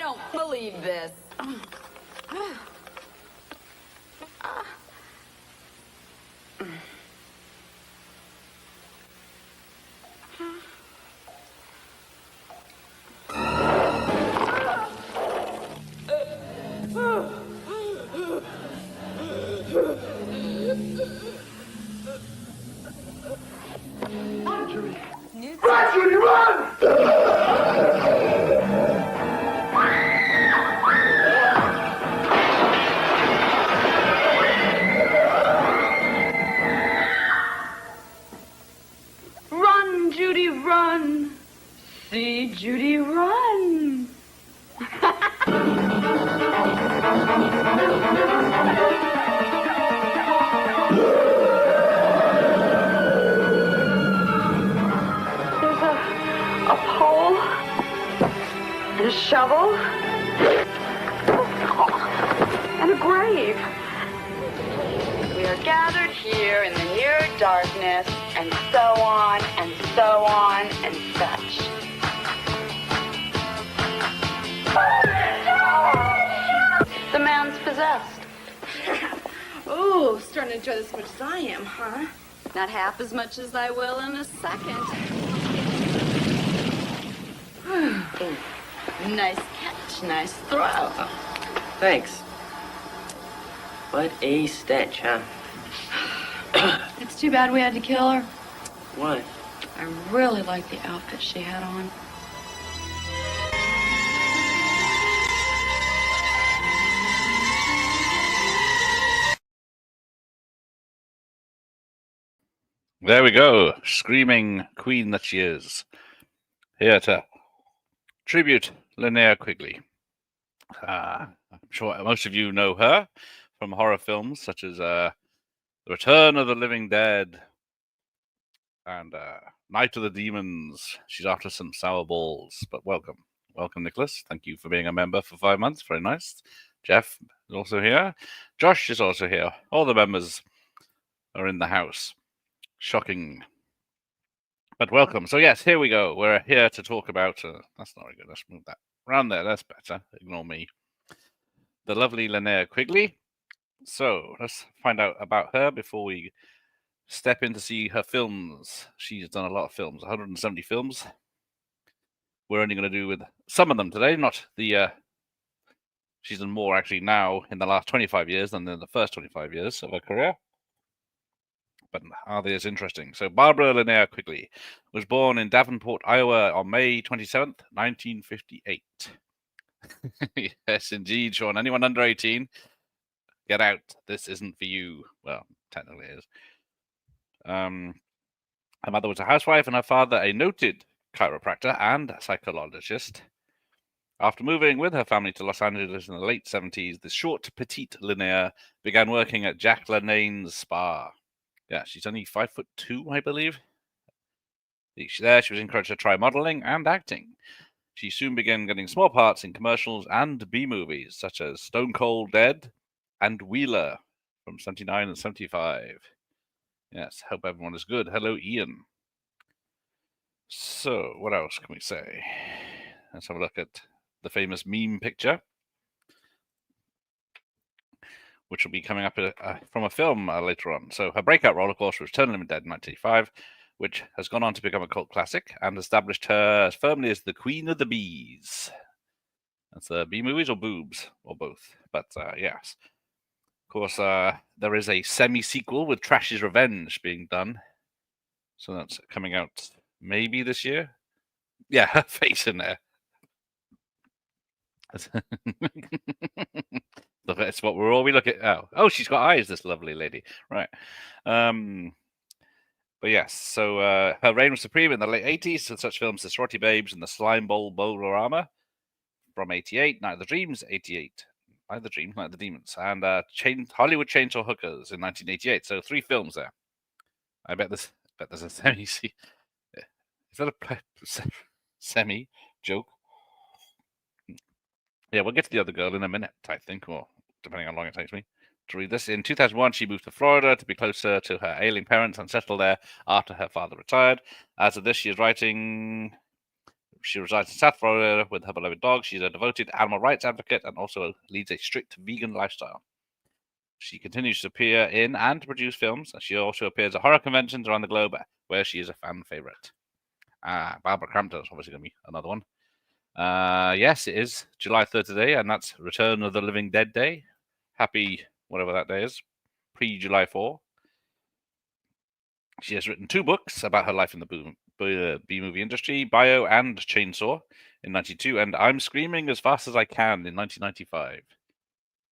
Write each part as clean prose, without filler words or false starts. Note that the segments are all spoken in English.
don't believe this. Marjorie, run! Run, Judy, run. See, Judy, run. There's a pole and a shovel and a grave. We are gathered here in the near darkness, and so on, and so on, and such. The man's possessed. Oh, starting to enjoy this as much as I am, huh? Not half as much as I will in a second. Nice catch, nice throw. Thanks. What a stench, huh? It's too bad we had to kill her. Why? I really like the outfit she had on. There we go. Screaming queen that she is. Here to tribute Linnea Quigley. I'm sure most of you know her from horror films such as The Return of the Living Dead and Night of the Demons. She's after some sour balls, but welcome. Welcome, Nicholas. Thank you for being a member for 5 months. Very nice. Jeff is also here. Josh is also here. All the members are in the house. Shocking. But welcome. So yes, here we go. We're here to talk about... that's not very good. Let's move that around there. That's better. Ignore me. The lovely Linnea Quigley. So let's find out about her before we step in to see her films. She's done a lot of films, 170 films. We're only going to do with some of them today, not the... she's done more actually now in the last 25 years than in the first 25 years of her career. But are they as interesting? So Barbara Linnea Quigley was born in Davenport, Iowa on May 27th, 1958. Yes, indeed, Sean. Anyone under 18, get out. This isn't for you. Well, technically it is. Her mother was a housewife and her father a noted chiropractor and psychologist. After moving with her family to Los Angeles in the late 70s, the short, petite Linnea began working at Jack LaLanne's spa. Yeah, she's only 5'2", I believe. There, she was encouraged to try modeling and acting. She soon began getting small parts in commercials and B-movies, such as Stone Cold Dead and Wheeler from 79 and 75. Yes, hope everyone is good. Hello, Ian. So, what else can we say? Let's have a look at the famous meme picture, which will be coming up from a film later on. So her breakout role, of course, was Return of the Living Dead in 1985, which has gone on to become a cult classic and established her firmly as the Queen of the Bees. That's the B movies or boobs, or both. But yes. Of course, there is a semi-sequel with Trash's Revenge being done. So that's coming out maybe this year. Yeah, her face in there. That's what we're all we look at. Oh, she's got eyes, this lovely lady. Right. But yes, so her reign was supreme in the late 80s with such films as Sorority Babes and the Slime Bowl Bowlerama from 88, Night of the Dreams, 88. Night of the Dreams, Night of the Demons, and Hollywood Chainsaw Hookers in 1988. So 3 films there. I bet there's a semi. Is that a semi joke? Yeah, we'll get to the other girl in a minute, I think, or depending on how long it takes me to read this. In 2001, she moved to Florida to be closer to her ailing parents and settled there after her father retired. As of this, she is writing She resides in South Florida with her beloved dog. She's a devoted animal rights advocate and also leads a strict vegan lifestyle. She continues to appear in and produce films. She also appears at horror conventions around the globe where she is a fan favorite. Barbara Crampton is obviously going to be another one. Yes, it is July 3rd today, and that's Return of the Living Dead Day. Happy whatever that day is, pre-July 4. She has written 2 books about her life in the B-movie industry, Bio and Chainsaw in 1992, and I'm Screaming as Fast as I Can in 1995.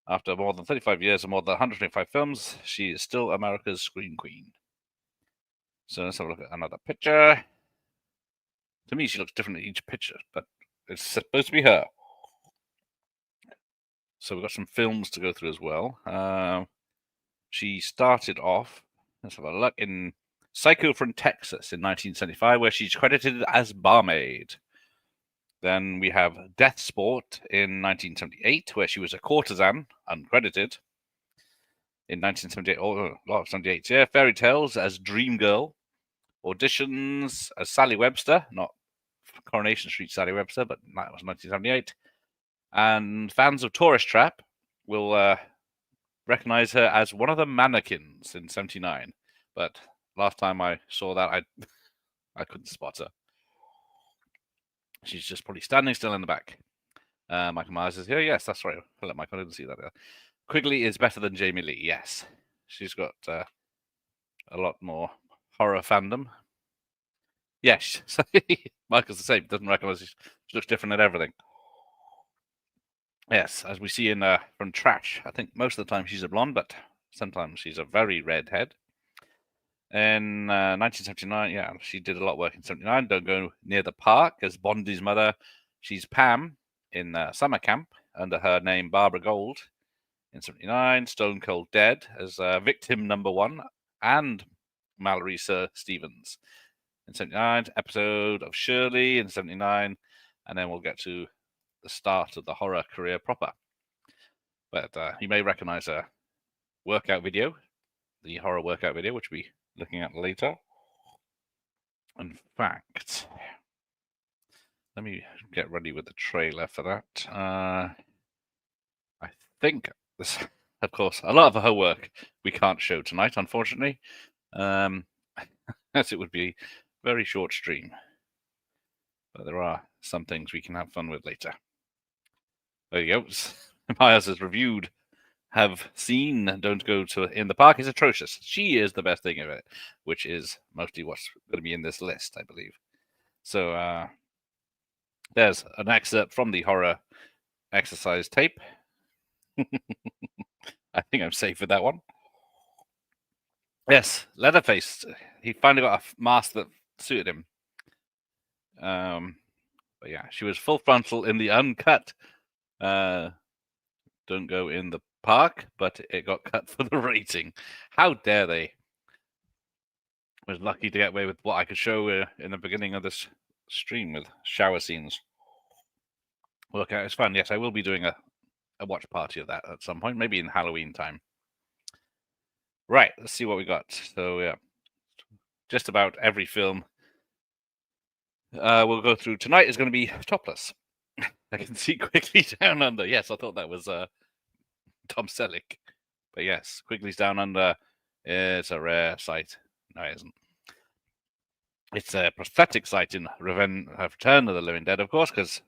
After more than 35 years and more than 125 films, she is still America's Scream Queen. So let's have a look at another picture. To me, she looks different in each picture, but it's supposed to be her. So we've got some films to go through as well. She started off, let's have a look, in Psycho from Texas in 1975, where she's credited as barmaid. Then we have Death Sport in 1978, where she was a courtesan, uncredited. In 1978, a lot of 78, yeah. Fairy Tales as Dream Girl. Auditions as Sally Webster, not Coronation Street Sally Webster, but that was 1978. And fans of Tourist Trap will recognize her as one of the mannequins in 79. But last time I saw that, I couldn't spot her. She's just probably standing still in the back. Michael Myers is here. Yes, that's right. I'll let Michael see that there. Quigley is better than Jamie Lee. Yes. She's got a lot more horror fandom. Yes. Michael's the same. Doesn't recognize her. She looks different at everything. Yes, as we see in from Trash. I think most of the time she's a blonde, but sometimes she's a very redhead. In 1979, yeah, she did a lot of work in 79. Don't Go Near the Park as Bondi's mother. She's Pam in Summer Camp under her name Barbara Gold in 79. Stone Cold Dead as Victim Number 1 and Mallory Sir Stevens in 79. Episode of Shirley in 79. And then we'll get to the start of the horror career proper. But you may recognize a workout video, the horror workout video, which we'll be looking at later. In fact, let me get ready with the trailer for that. I think this, of course, a lot of her work we can't show tonight, unfortunately, as it would be a very short stream. But there are some things we can have fun with later. There you go. Myers has reviewed, have seen, Don't Go to in the Park is atrocious. She is the best thing of it, which is mostly what's going to be in this list, I believe. So there's an excerpt from the horror exercise tape. I think I'm safe with that one. Yes, Leatherface. He finally got a mask that suited him. But yeah, she was full frontal in the uncut Don't Go in the Park, but it got cut for the rating. How dare they? I was lucky to get away with what I could show in the beginning of this stream with shower scenes. Look, it's fun. Yes, I will be doing a watch party of that at some point, maybe in Halloween time. Right, let's see what we got. So yeah, just about every film we'll go through tonight is going to be topless. I can see Quigley Down Under. Yes, I thought that was Tom Selleck. But yes, Quigley's Down Under. It's a rare sight. No, it isn't. It's a prosthetic sight in Return of the Living Dead, of course, because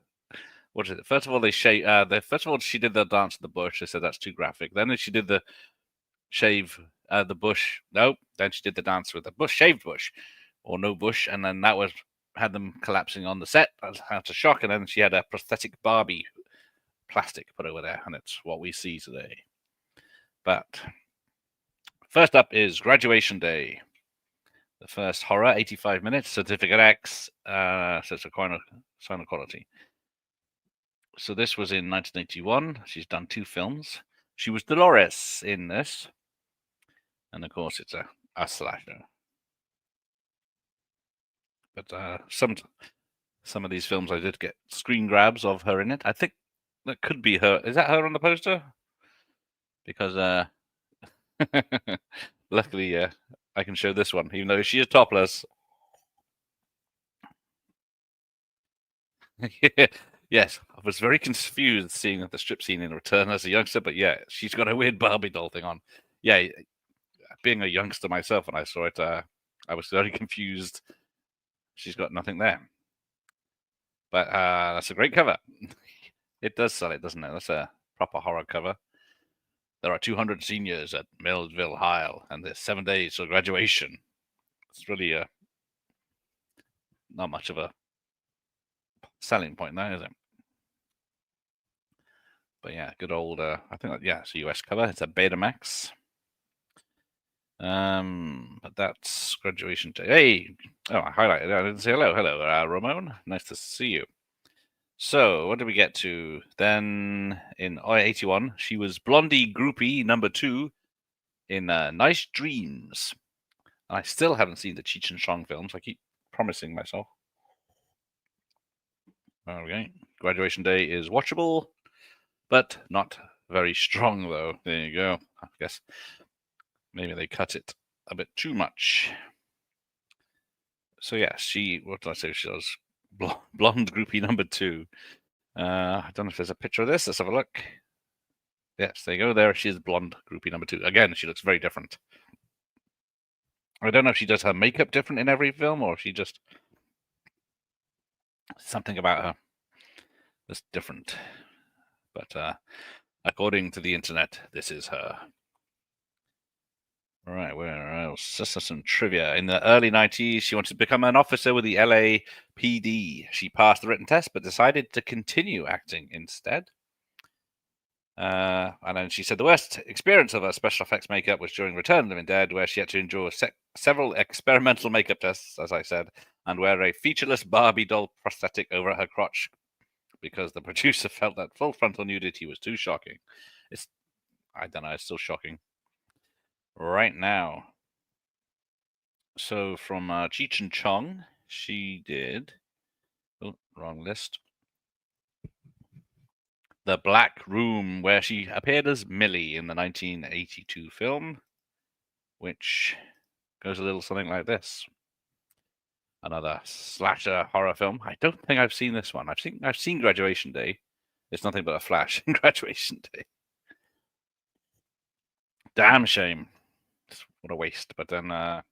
what is it? First of all, first of all, she did the dance of the bush. They said that's too graphic. Then she did the shave the bush. No, then she did the dance with the bush, shaved bush, or no bush, and then that had them collapsing on the set out of shock, and then she had a prosthetic Barbie plastic put over there, and it's what we see today. But first up is Graduation Day. The first horror, 85 minutes, Certificate X, so it's a sign of quality. So this was in 1981. She's done 2 films. She was Dolores in this. And of course, it's a slasher. But some of these films I did get screen grabs of her in it. I think that could be her. Is that her on the poster? Because luckily I can show this one, even though she is topless. Yes, I was very confused seeing the strip scene in Return as a youngster, but yeah, she's got a weird Barbie doll thing on. Yeah, being a youngster myself, when I saw it, I was very confused. She's got nothing there. But that's a great cover. It does sell it, doesn't it? That's a proper horror cover. There are 200 seniors at Melville High, and there's 7 days till graduation. It's really not much of a selling point there, is it? But yeah, good old, I think, yeah, it's a US cover. It's a Betamax. But that's graduation day. Hey! Oh, I highlighted it. I didn't say hello. Hello, Ramon. Nice to see you. So, what did we get to? Then in 81, she was Blondie Groupie number 2 in Nice Dreams. I still haven't seen the Cheech and Chong films. I keep promising myself. Okay. Graduation Day is watchable, but not very strong, though. There you go. I guess maybe they cut it a bit too much. So, yeah, what did I say? She was blonde groupie number 2. I don't know if there's a picture of this. Let's have a look. Yes, there you go. There she is, blonde groupie number 2. Again, she looks very different. I don't know if she does her makeup different in every film, or if she just something about her that's different. But according to the internet, this is her. Right, where else? Just some trivia. In the early 90s, she wanted to become an officer with the LAPD. She passed the written test, but decided to continue acting instead. And then she said the worst experience of her special effects makeup was during Return of the Living Dead, where she had to endure several experimental makeup tests, as I said, and wear a featureless Barbie doll prosthetic over her crotch because the producer felt that full frontal nudity was too shocking. I don't know, it's still shocking right now. So from Cheech and Chong, she did... Oh, wrong list. The Black Room, where she appeared as Millie in the 1982 film, which goes a little something like this. Another slasher horror film. I don't think I've seen this one. I've seen Graduation Day. It's nothing but a flash in Graduation Day. Damn shame. What a waste. But then I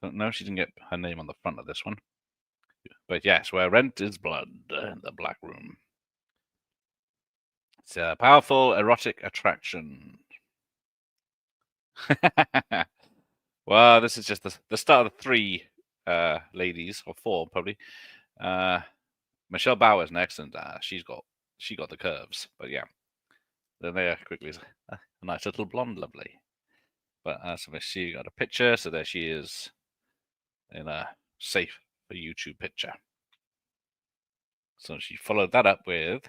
don't know. She didn't get her name on the front of this one. But yes, where rent is blood, the Black Room. It's a powerful erotic attraction. Well, this is just the start of the 3 ladies, or 4 probably. Michelle Bauer's next, and she got the curves. But yeah, Linnea Quigley is a nice little blonde lovely. But so she got a picture, so there she is in a safe for YouTube picture. So she followed that up with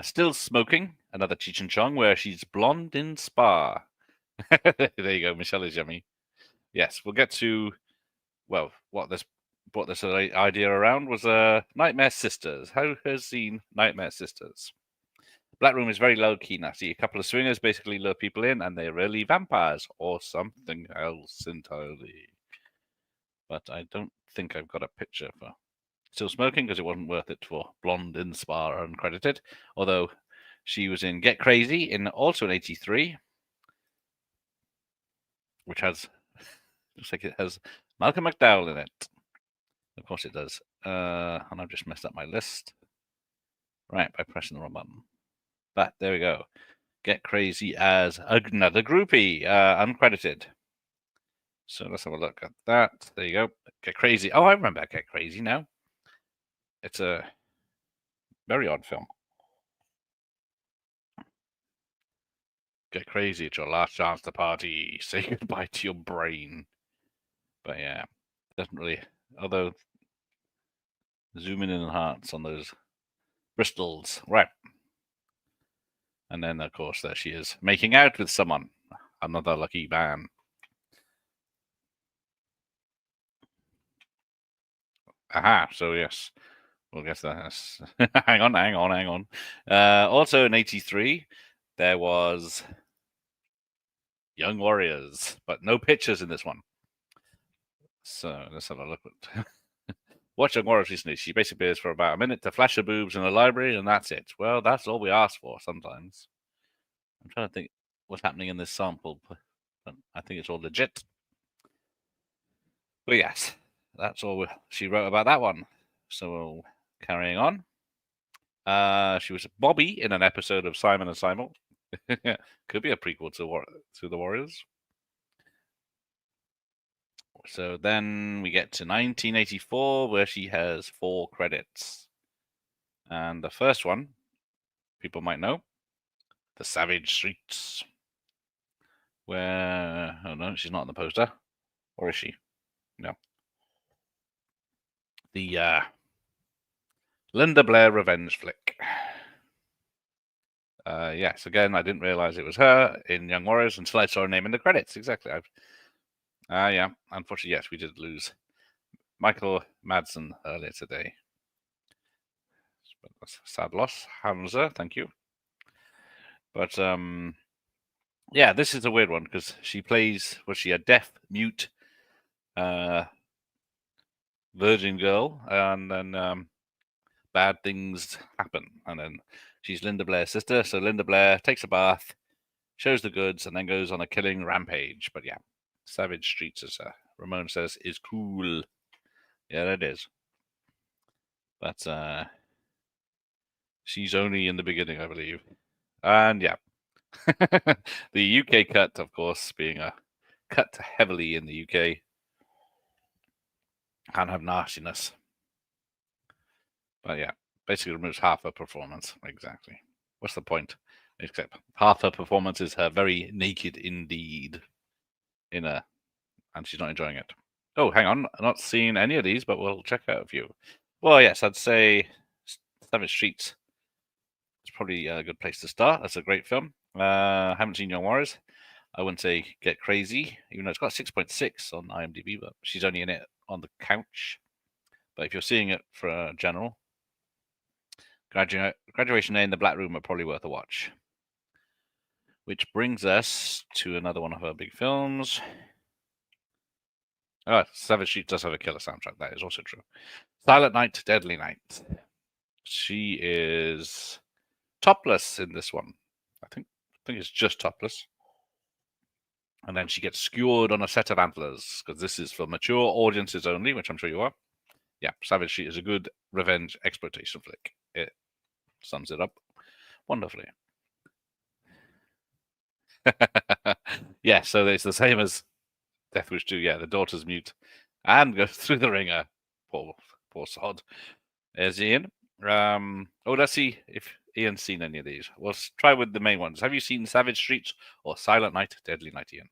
Still Smoking, another Cheech and Chong, where she's blonde in Spa. There you go, Michelle is yummy. Yes, we'll get to, well, what this idea around was Nightmare Sisters. Who has seen Nightmare Sisters? Black Room is very low-key, nasty. A couple of swingers basically lure people in, and they're really vampires, or something else entirely. But I don't think I've got a picture for Still Smoking, because it wasn't worth it for Blonde in Spa uncredited. Although she was in Get Crazy, also in 83, which looks like it has Malcolm McDowell in it. Of course it does. And I've just messed up my list. Right, by pressing the wrong button. But there we go. Get Crazy as another groupie, uncredited. So let's have a look at that. There you go. Get Crazy. Oh, I remember Get Crazy now. It's a very odd film. Get crazy. It's your last chance to party. Say goodbye to your brain. But yeah, doesn't really. Although, zooming in hearts on those Bristols. Right. And then, of course, there she is, making out with someone. Another lucky man. Aha, so yes. We'll get to that. hang on. Also in 83, there was Young Warriors, but no pictures in this one. So let's have a look at watch Young Warriors recently. She basically appears for about a minute to flash her boobs in the library, and that's it. Well, that's all we ask for sometimes. I'm trying to think what's happening in this sample. But I think it's all legit. But yes, that's all she wrote about that one. So carrying on. She was Bobby in an episode of Simon and Simon. Could be a prequel to the Warriors. So then we get to 1984, where she has 4 credits. And the first one, people might know, The Savage Streets. Where, oh no, she's not on the poster. Or is she? No. The Linda Blair revenge flick. Yes, again, I didn't realize it was her in Young Warriors until I saw her name in the credits. Exactly. Yeah, unfortunately, yes, we did lose Michael Madsen earlier today. Sad loss. Hamza, thank you. But, yeah, this is a weird one because she plays, was she a deaf, mute, virgin girl, and then bad things happen. And then she's Linda Blair's sister, so Linda Blair takes a bath, shows the goods, and then goes on a killing rampage. But yeah, Savage Streets, as Ramon says, is cool. Yeah, it is. But she's only in the beginning, I believe. And yeah, the UK cut, of course, being a cut heavily in the UK, can have nastiness. But yeah, basically removes half her performance. Exactly. What's the point? Except half her performance is her very naked indeed. And she's not enjoying it. Oh, hang on. I'm not seeing any of these, but we'll check out a few. Well, yes, I'd say Savage Streets is probably a good place to start. That's a great film. Haven't seen Young Warriors. I wouldn't say get crazy, even though it's got 6.6 on IMDb, but she's only in it on the couch. But if you're seeing it for general, Graduation Day and The Black Room are probably worth a watch. Which brings us to another one of her big films. Oh, Savage Streets does have a killer soundtrack. That is also true. Silent Night, Deadly Night. She is topless in this one. I think it's just topless. And then she gets skewered on a set of antlers, because this is for mature audiences only, which I'm sure you are. Yeah, Savage Street is a good revenge exploitation flick. It sums it up wonderfully. Yeah, so it's the same as Death Wish 2. Yeah, the daughter's mute and goes through the ringer. Poor sod. There's Ian. Let's see if Ian's seen any of these. We'll try with the main ones. Have you seen Savage Streets or Silent Night, Deadly Night, Ian?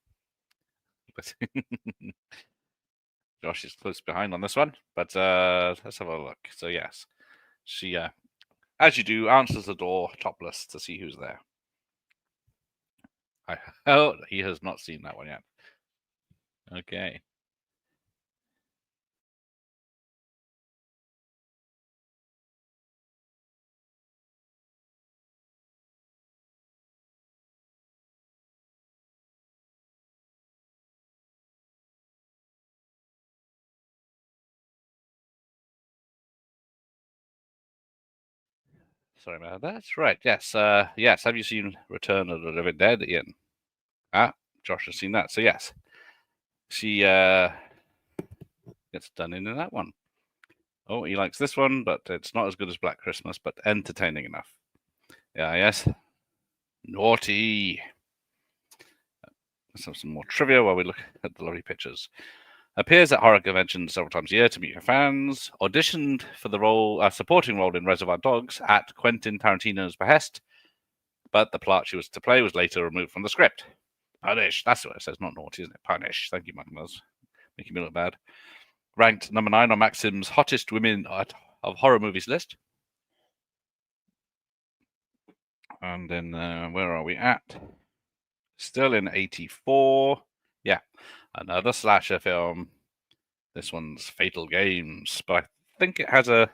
Josh is close behind on this one, but let's have a look. So yes, she, as you do, answers the door topless to see who's there. Oh, he has not seen that one yet. Okay. Sorry about that. Right. Yes. Yes. Have you seen Return of the Living Dead, Ian? Josh has seen that. So yes, she gets done in that one. Oh, he likes this one, but it's not as good as Black Christmas, but entertaining enough. Yeah. Yes. Naughty. Let's have some more trivia while we look at the lovely pictures. Appears at horror conventions several times a year to meet her fans. Auditioned for the role, supporting role in Reservoir Dogs at Quentin Tarantino's behest, but the part she was to play was later removed from the script. Punish. That's what it says, not naughty, isn't it? Punish. Thank you, Magnus. Making me look bad. Ranked number 9 on Maxim's hottest women of horror movies list. And then where are we at? Still in 84. Yeah, another slasher film. This one's Fatal Games, but I think it has a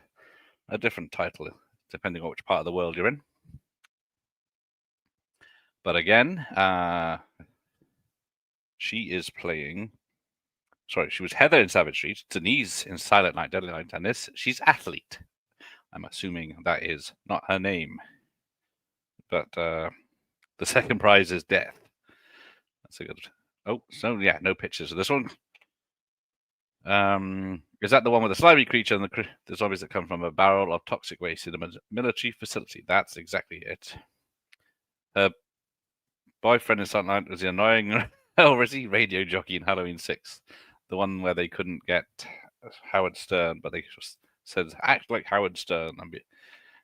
different title depending on which part of the world you're in. But again, she is playing She was Heather in Savage Street, Denise in Silent Night, Deadly Night, and this, she's Athlete. I'm assuming that is not her name. But the second prize is Death. That's a good... Oh, so yeah, no pictures of this one. Is that the one with the slimy creature and the zombies that come from a barrel of toxic waste in a military facility? That's exactly it. Her boyfriend in Silent Night was the annoying radio jockey in Halloween 6. The one where they couldn't get Howard Stern, but they just said, act like Howard Stern.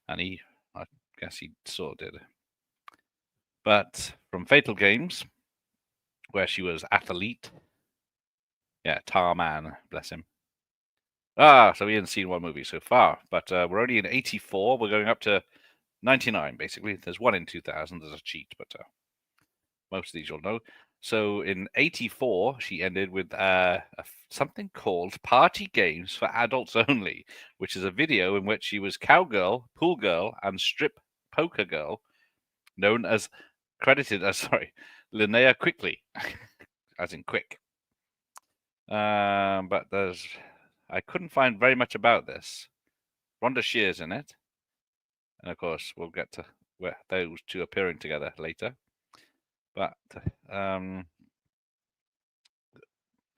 And he, I guess he sort of did. But from Fatal Games, where she was Athlete. Yeah, Tar Man, bless him. So we haven't seen one movie so far, but we're only in 84. We're going up to 99, basically. There's one in 2000. There's a cheat, but most of these you'll know. So in 84, she ended with something called Party Games for Adults Only, which is a video in which she was cowgirl, pool girl, and strip poker girl, known as, credited as, Linnea Quigley, as in quick. But I couldn't find very much about this. Rhonda Shear's in it. And of course, we'll get to those two appearing together later. But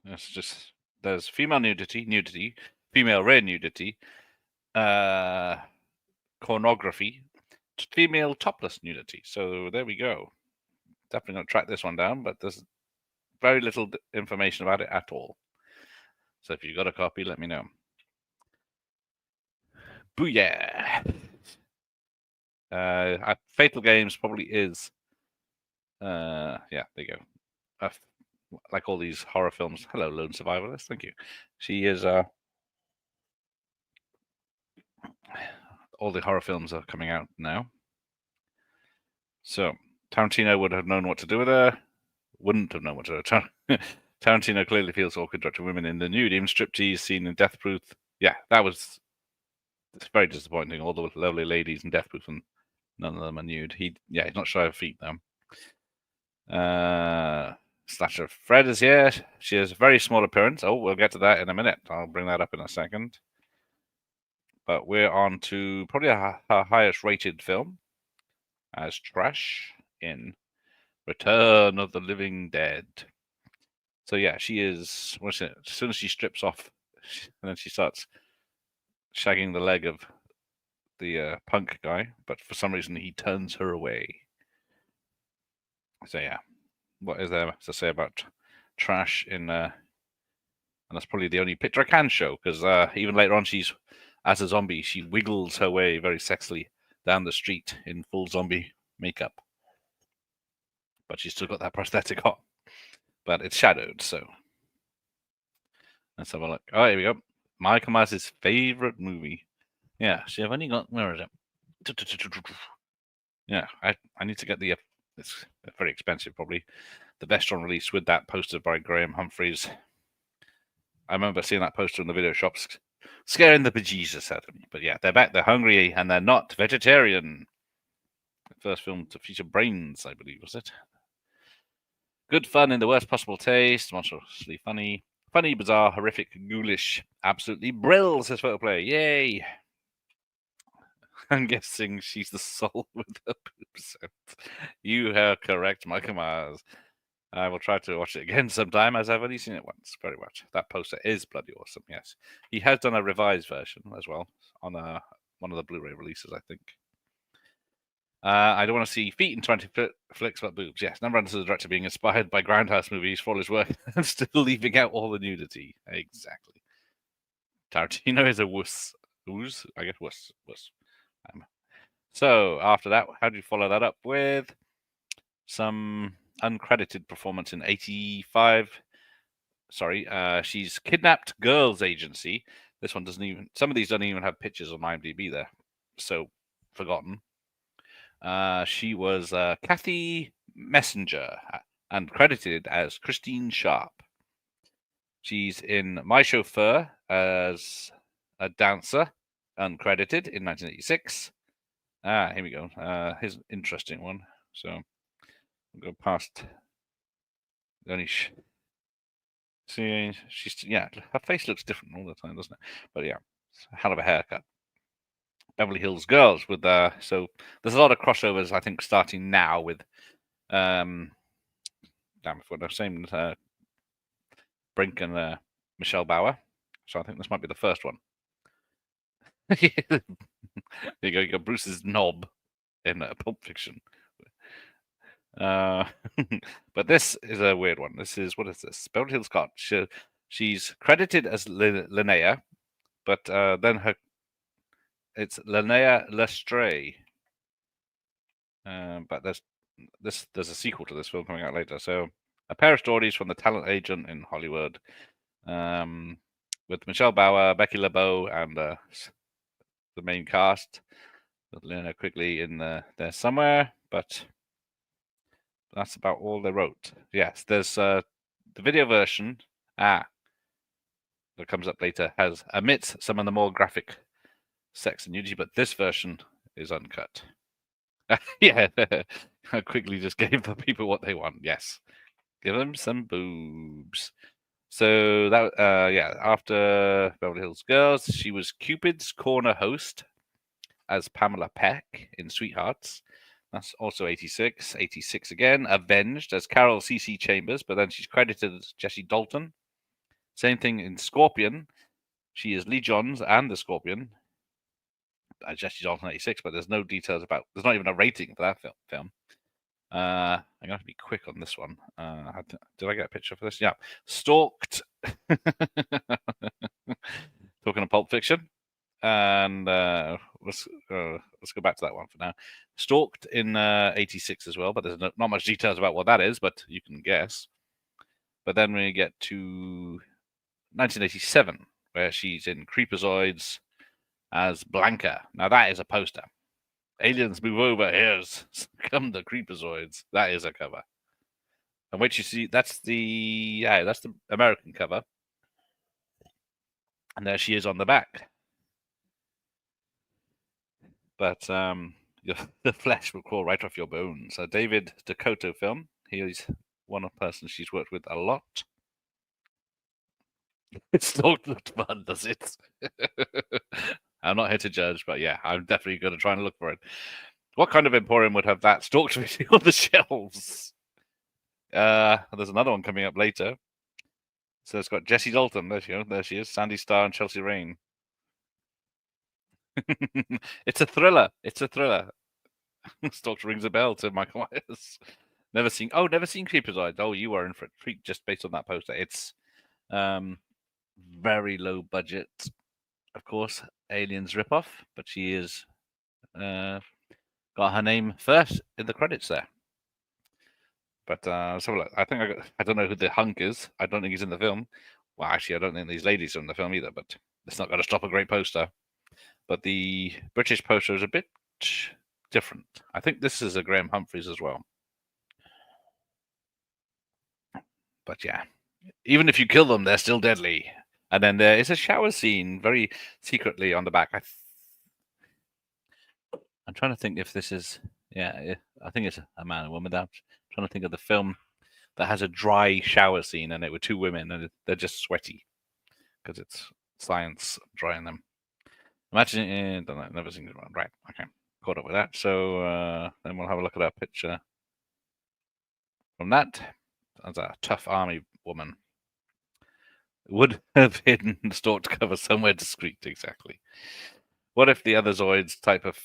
it's just, there's female nudity, female rare nudity, pornography, female topless nudity. So there we go. Definitely going to track this one down, but there's very little information about it at all. So if you've got a copy, let me know. Booyah! Fatal Games probably is. Yeah, there you go. Like all these horror films. Hello, Lone Survivalist. Thank you. She is. All the horror films are coming out now. So Tarantino would have known what to do with her. Wouldn't have known what to do. Tarantino clearly feels awkward directing women in the nude. Even striptease scene in Death Proof. Yeah, it's very disappointing. All the lovely ladies in Death Proof, and none of them are nude. He's not shy of feet though. Slasher Fred is here. She has a very small appearance. Oh, we'll get to that in a minute. I'll bring that up in a second. But we're on to probably her highest rated film as Trash in Return of the Living Dead. So yeah, she is. As soon as she strips off, and then she starts shagging the leg of the punk guy, but for some reason he turns her away. So yeah, what is there to say about Trash in? And that's probably the only picture I can show, because even later on, she's as a zombie, she wiggles her way very sexily down the street in full zombie makeup, but she's still got that prosthetic on. But it's shadowed, so let's have a look. Oh, here we go. Michael Myers' favorite movie. Yeah, see, I've only got, where is it? Yeah, I need to get the, it's very expensive probably, the Vestron release with that poster by Graham Humphreys. I remember seeing that poster in the video shops, scaring the bejesus out of me. But yeah, they're back, they're hungry, and they're not vegetarian. The first film to feature brains, I believe, was it? Good fun in the worst possible taste, monstrously funny. Funny, bizarre, horrific, ghoulish, absolutely brill, says Photoplay. Yay! I'm guessing she's the soul with the boobs. You are correct, Michael Myers. I will try to watch it again sometime, as I've only seen it once. Very much. That poster is bloody awesome, yes. He has done a revised version as well on one of the Blu-ray releases, I think. I don't want to see feet in 20 flicks, but boobs. Yes, never understood the director being inspired by Grindhouse movies for all his work and still leaving out all the nudity. Exactly. Tarantino is a wuss. Who's? I guess wuss. So after that, how do you follow that up with some uncredited performance in 85? Sorry, she's Kidnapped Girls Agency. This one doesn't even. Some of these don't even have pictures on IMDb there, so forgotten. She was Kathy Messenger and credited as Christine Sharp. She's in My Chauffeur as a dancer, uncredited, in 1986. Here we go. Here's an interesting one. So we'll go past the only she's her face looks different all the time, doesn't it? But yeah, it's a hell of a haircut. Beverly Hills Girls with so there's a lot of crossovers I think starting now with damn what I was saying Brink and Michelle Bauer. So I think this might be the first one. There you go Bruce's knob in Pulp Fiction. But this is a weird one. This is what is this? Beverly Hills Cop. She's credited as Linnea, but then it's Linnea Lestray. But there's a sequel to this film coming out later. So a pair of stories from the talent agent in Hollywood, with Michelle Bauer, Becky LeBeau, and the main cast with Linnea Quigley in there somewhere, but that's about all they wrote. Yes, there's the video version. That comes up later omits some of the more graphic sex and nudity, but this version is uncut. Yeah, Quigley just gave the people what they want. Yes, give them some boobs. So that after Beverly Hills Girls, she was Cupid's Corner host as Pamela Peck in Sweethearts. That's also 86. 86 again, Avenged as Carol C.C. Chambers, but then she's credited as Jessie Dalton. Same thing in Scorpion. She is Lee Johns and the Scorpion. Jessie Dalton 86, but there's no details about. There's not even a rating for that film. I'm gonna have to be quick on this one. Did I get a picture for this? Yeah, Stalked. Talking of Pulp Fiction, and let's go back to that one for now. Stalked in 86 as well, but there's not much details about what that is, but you can guess. But then we get to 1987, where she's in Creepazoids as Blanca. Now that is a poster. Aliens move over, here's come the Creepazoids. That is a cover. And what you see, that's the American cover. And there she is on the back. But the flesh will crawl right off your bones. A David Dakota film. He's one person she's worked with a lot. It's not looked fun, does it? I'm not here to judge, but yeah, I'm definitely going to try and look for it. What kind of emporium would have that Stalked video on the shelves? There's another one coming up later. So it's got Jessie Dalton. There she is. Sandy Starr and Chelsea Rain. It's a thriller. Stalked rings a bell to Michael Myers. Never seen Creepazoids. Oh, you are in for a treat just based on that poster. It's very low budget, of course, Aliens ripoff, but she is got her name first in the credits there. But so look, I don't know who the hunk is. I don't think he's in the film. Well, actually, I don't think these ladies are in the film either. But it's not going to stop a great poster. But the British poster is a bit different. I think this is a Graham Humphreys as well. But yeah, even if you kill them, they're still deadly. And then there is a shower scene very secretly on the back. I'm trying to think if this is. Yeah, I think it's a man and woman. I'm trying to think of the film that has a dry shower scene, and it were two women, and they're just sweaty because it's science drying them. Imagine it. Don't know, never seen it. Right. Okay. Caught up with that. So then we'll have a look at our picture from that. As a tough army woman. Would have hidden the Stalked cover somewhere discreet, exactly. What if the other Zoids type of.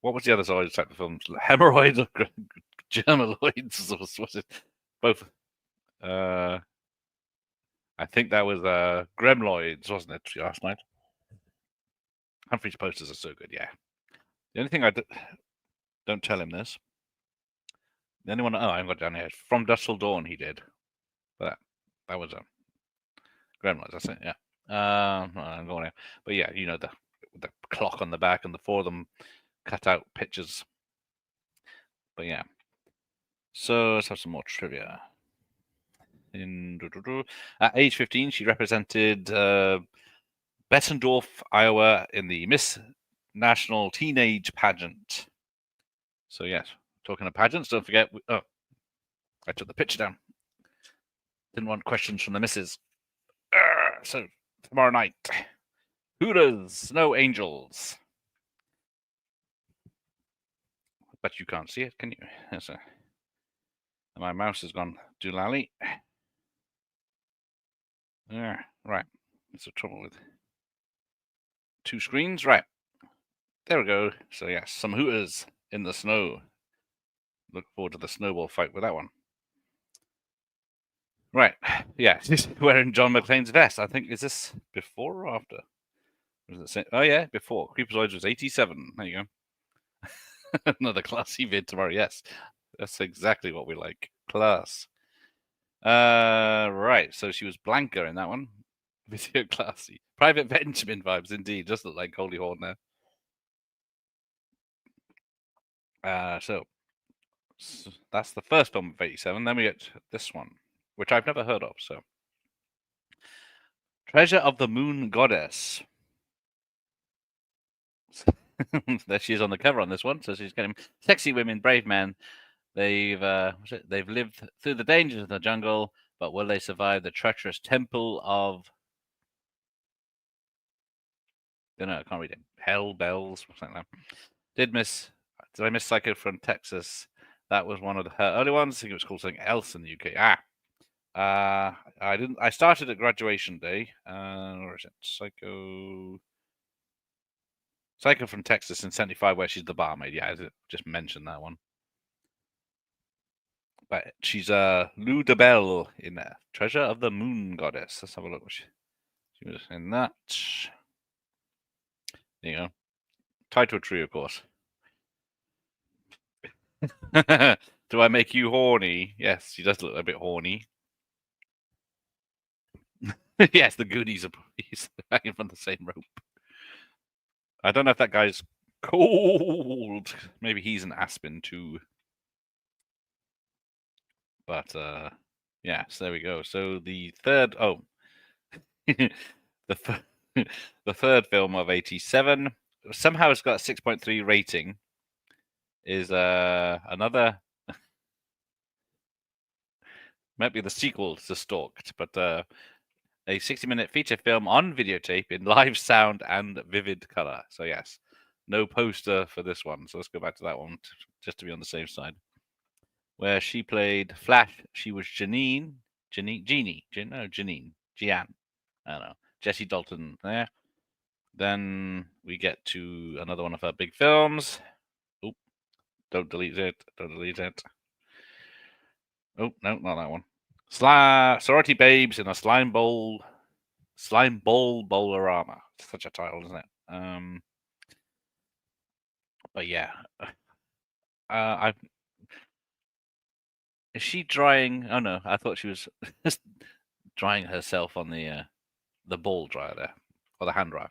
What was the other Zoids type of films? Hemorrhoids or Germaloids? Or was it both? I think that was Gremloids, wasn't it, last night? Humphrey's posters are so good, yeah. The only thing don't tell him this. The only one I haven't got down here. From Dusk Till Dawn he did. But that was Gremlins, that's it, yeah. I'm going there. But yeah, you know, the clock on the back and the four of them cut out pictures. But yeah. So let's have some more trivia. At age 15, she represented Bettendorf, Iowa in the Miss National Teenage Pageant. So yes, talking of pageants, don't forget. I took the picture down. Didn't want questions from the missus. So tomorrow night, Hooters, Snow Angels. But you can't see it, can you? Yes, my mouse has gone doolally. Yeah, right. That's the trouble with two screens. Right. There we go. So yes, some Hooters in the snow. Look forward to the snowball fight with that one. Right. Yeah, she's wearing John McClane's vest. I think, is this before or after? Was it say, oh yeah, before. Creepazoids was 87. There you go. Another classy vid tomorrow. Yes, that's exactly what we like. Class. Right. So she was Blanca in that one. Video classy. Private Benjamin vibes, indeed. Just look like Holy Horn there. So that's the first film of 87. Then we get this one, which I've never heard of. So, Treasure of the Moon Goddess. There she is on the cover on this one. So she's getting sexy women, brave men. They've lived through the dangers of the jungle, but will they survive the treacherous temple of? I don't know. I can't read it. Hell bells, something like that. Did I miss Psycho from Texas? That was one of her early ones. I think it was called something else in the UK. I didn't. I started at graduation day. Where is it? Psycho from Texas in '75, where she's the barmaid. Yeah, I just mentioned that one. But she's Lou DeBelle in there. Treasure of the Moon Goddess. Let's have a look. She was in that. There you go. Title tree, of course. Do I make you horny? Yes, she does look a bit horny. Yes, the Goonies are he's hanging from the same rope. I don't know if that guy's cold. Maybe he's an Aspen too. But yes, there we go. So the third the the third film of 87 somehow it's got a 6.3 rating is another might be the sequel to Stalked, but a 60-minute feature film on videotape in live sound and vivid color. So yes, no poster for this one. So let's go back to that one just to be on the safe side. Where she played Flash, she was Jeanine. I don't know. Jessie Dalton there. Then we get to another one of her big films. Oh, don't delete it. Don't delete it. Oh, no, not that one. Sorority Babes in a Slime Ball Bowlerama. Such a title, isn't it? But yeah. Is she drying? Oh no, I thought she was drying herself on the ball dryer there, or the hand dryer.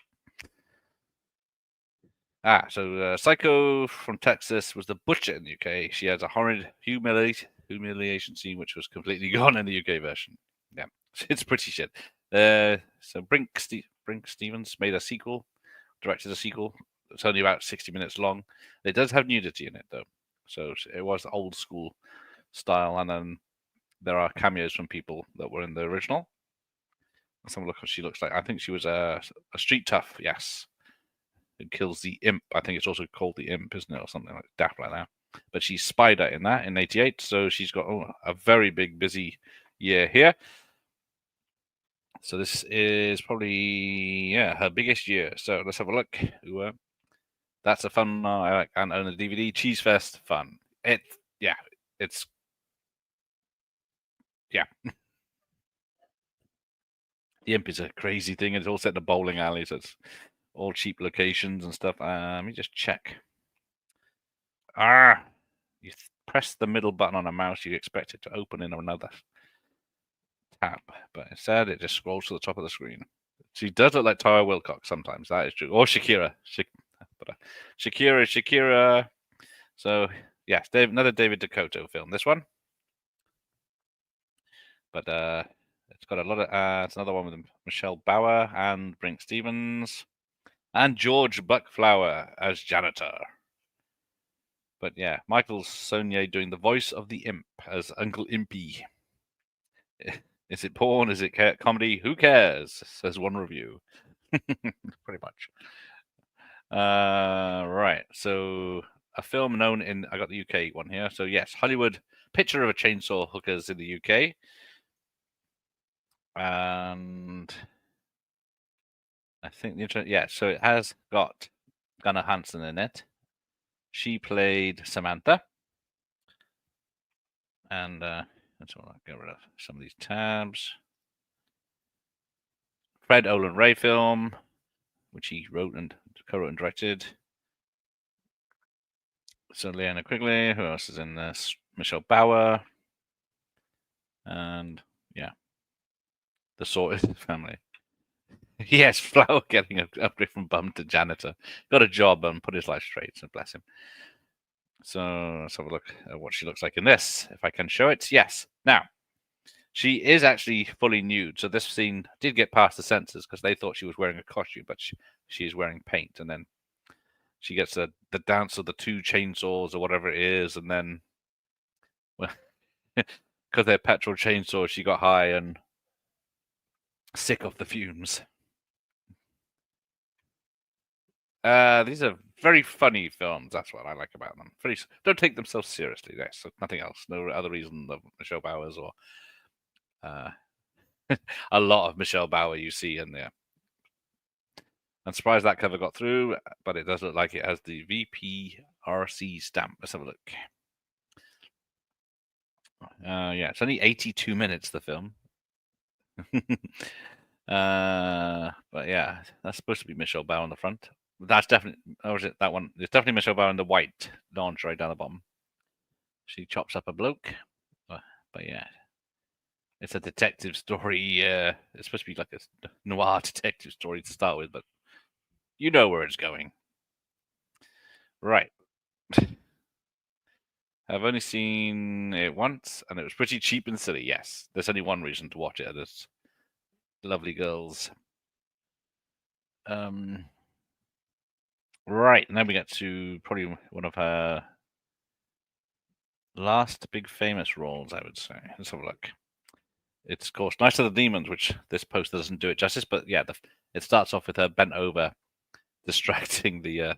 So Psycho from Texas was the butcher in the UK. She has a horrid humiliation scene, which was completely gone in the UK version. Yeah, it's pretty shit. So Brink Stevens made a sequel, directed a sequel. It's only about 60 minutes long. It does have nudity in it, though. So it was old school style, and then there are cameos from people that were in the original. Let's have a look what she looks like. I think she was a street tough, yes. Who kills the imp. I think it's also called the imp, isn't it? Or something like daft like that. But she's Spider in that in 88, so she's got a very big, busy year here. So this is probably, her biggest year. So let's have a look. That's a fun, I like, and on the DVD, Cheese Fest, fun. It's, yeah. The imp is a crazy thing. It's all set in a bowling alley, so it's all cheap locations and stuff. Let me just check. You press the middle button on a mouse, you expect it to open in another tab, but instead it just scrolls to the top of the screen. She does look like Tara Wilcox sometimes, that is true. Or Shakira. Shakira. So, yes, another David Dakota film, this one. But it's got a lot of, it's another one with Michelle Bauer and Brink Stevens and George Buckflower as janitor. But yeah, Michael Saunier doing the voice of the imp as Uncle Impy Is it porn? Is it comedy? Who cares? Says one review. Pretty much. Right. So a film known in, I got the UK one here. So yes, Hollywood picture of a chainsaw hookers in the UK. And I think the internet, yeah, so it has got Gunnar Hansen in it. She played Samantha. And let's get rid of some of these tabs. Fred Olen Ray film, which he wrote and co-wrote and directed. So Linnea Quigley, who else is in this? Michelle Bauer. And yeah, the Sorted family. Yes, Flower getting an upgrade from bum to janitor. Got a job and put his life straight, so bless him. So let's have a look at what she looks like in this. If I can show it. Yes. Now, she is actually fully nude. So this scene did get past the censors because they thought she was wearing a costume, but she is wearing paint. And then she gets the dance of the two chainsaws or whatever it is. And then, well, because they're petrol chainsaws, she got high and sick of the fumes. These are very funny films. That's what I like about them. Don't take themselves seriously. Yes, nothing else. No other reason than Michelle Bauer's or a lot of Michelle Bauer you see in there. I'm surprised that cover got through, but it does look like it has the VPRC stamp. Let's have a look. Yeah, it's only 82 minutes, the film. But yeah, that's supposed to be Michelle Bauer on the front. That's definitely, or is it that one? It's definitely Michelle Bauer in the white lingerie down the bottom. She chops up a bloke. But yeah, it's a detective story. It's supposed to be like a noir detective story to start with, but you know where it's going. Right. I've only seen it once, and it was pretty cheap and silly. Yes, there's only one reason to watch it. There's lovely girls. Right, and then we get to probably one of her last big famous roles, I would say. Let's have a look. It's, of course, Night of the Demons, which this poster doesn't do it justice, but yeah, it starts off with her bent over, distracting the.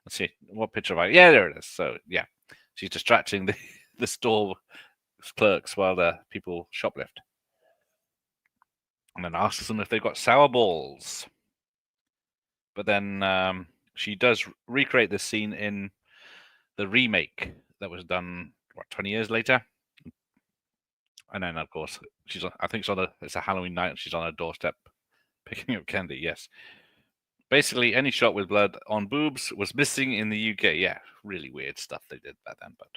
Let's see, what picture have I? Yeah, there it is. So, yeah, she's distracting the store clerks while the people shoplift. And then asks them if they've got sour balls. But then she does recreate this scene in the remake that was done, 20 years later? And then, of course, I think it's a Halloween night and she's on her doorstep picking up candy, yes. Basically, any shot with blood on boobs was missing in the UK. Yeah, really weird stuff they did back then, but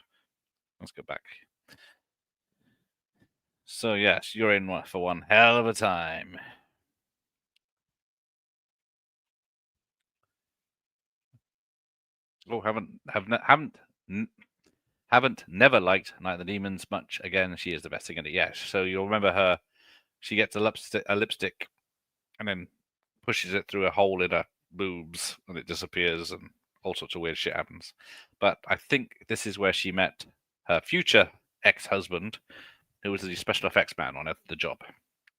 let's go back. So, yes, you're in for one hell of a time. Oh, haven't never liked Night of the Demons much. Again, she is the best thing in it. Yes, so you'll remember her. She gets a lipstick, and then pushes it through a hole in her boobs, and it disappears, and all sorts of weird shit happens. But I think this is where she met her future ex-husband, who was the special effects man on the job,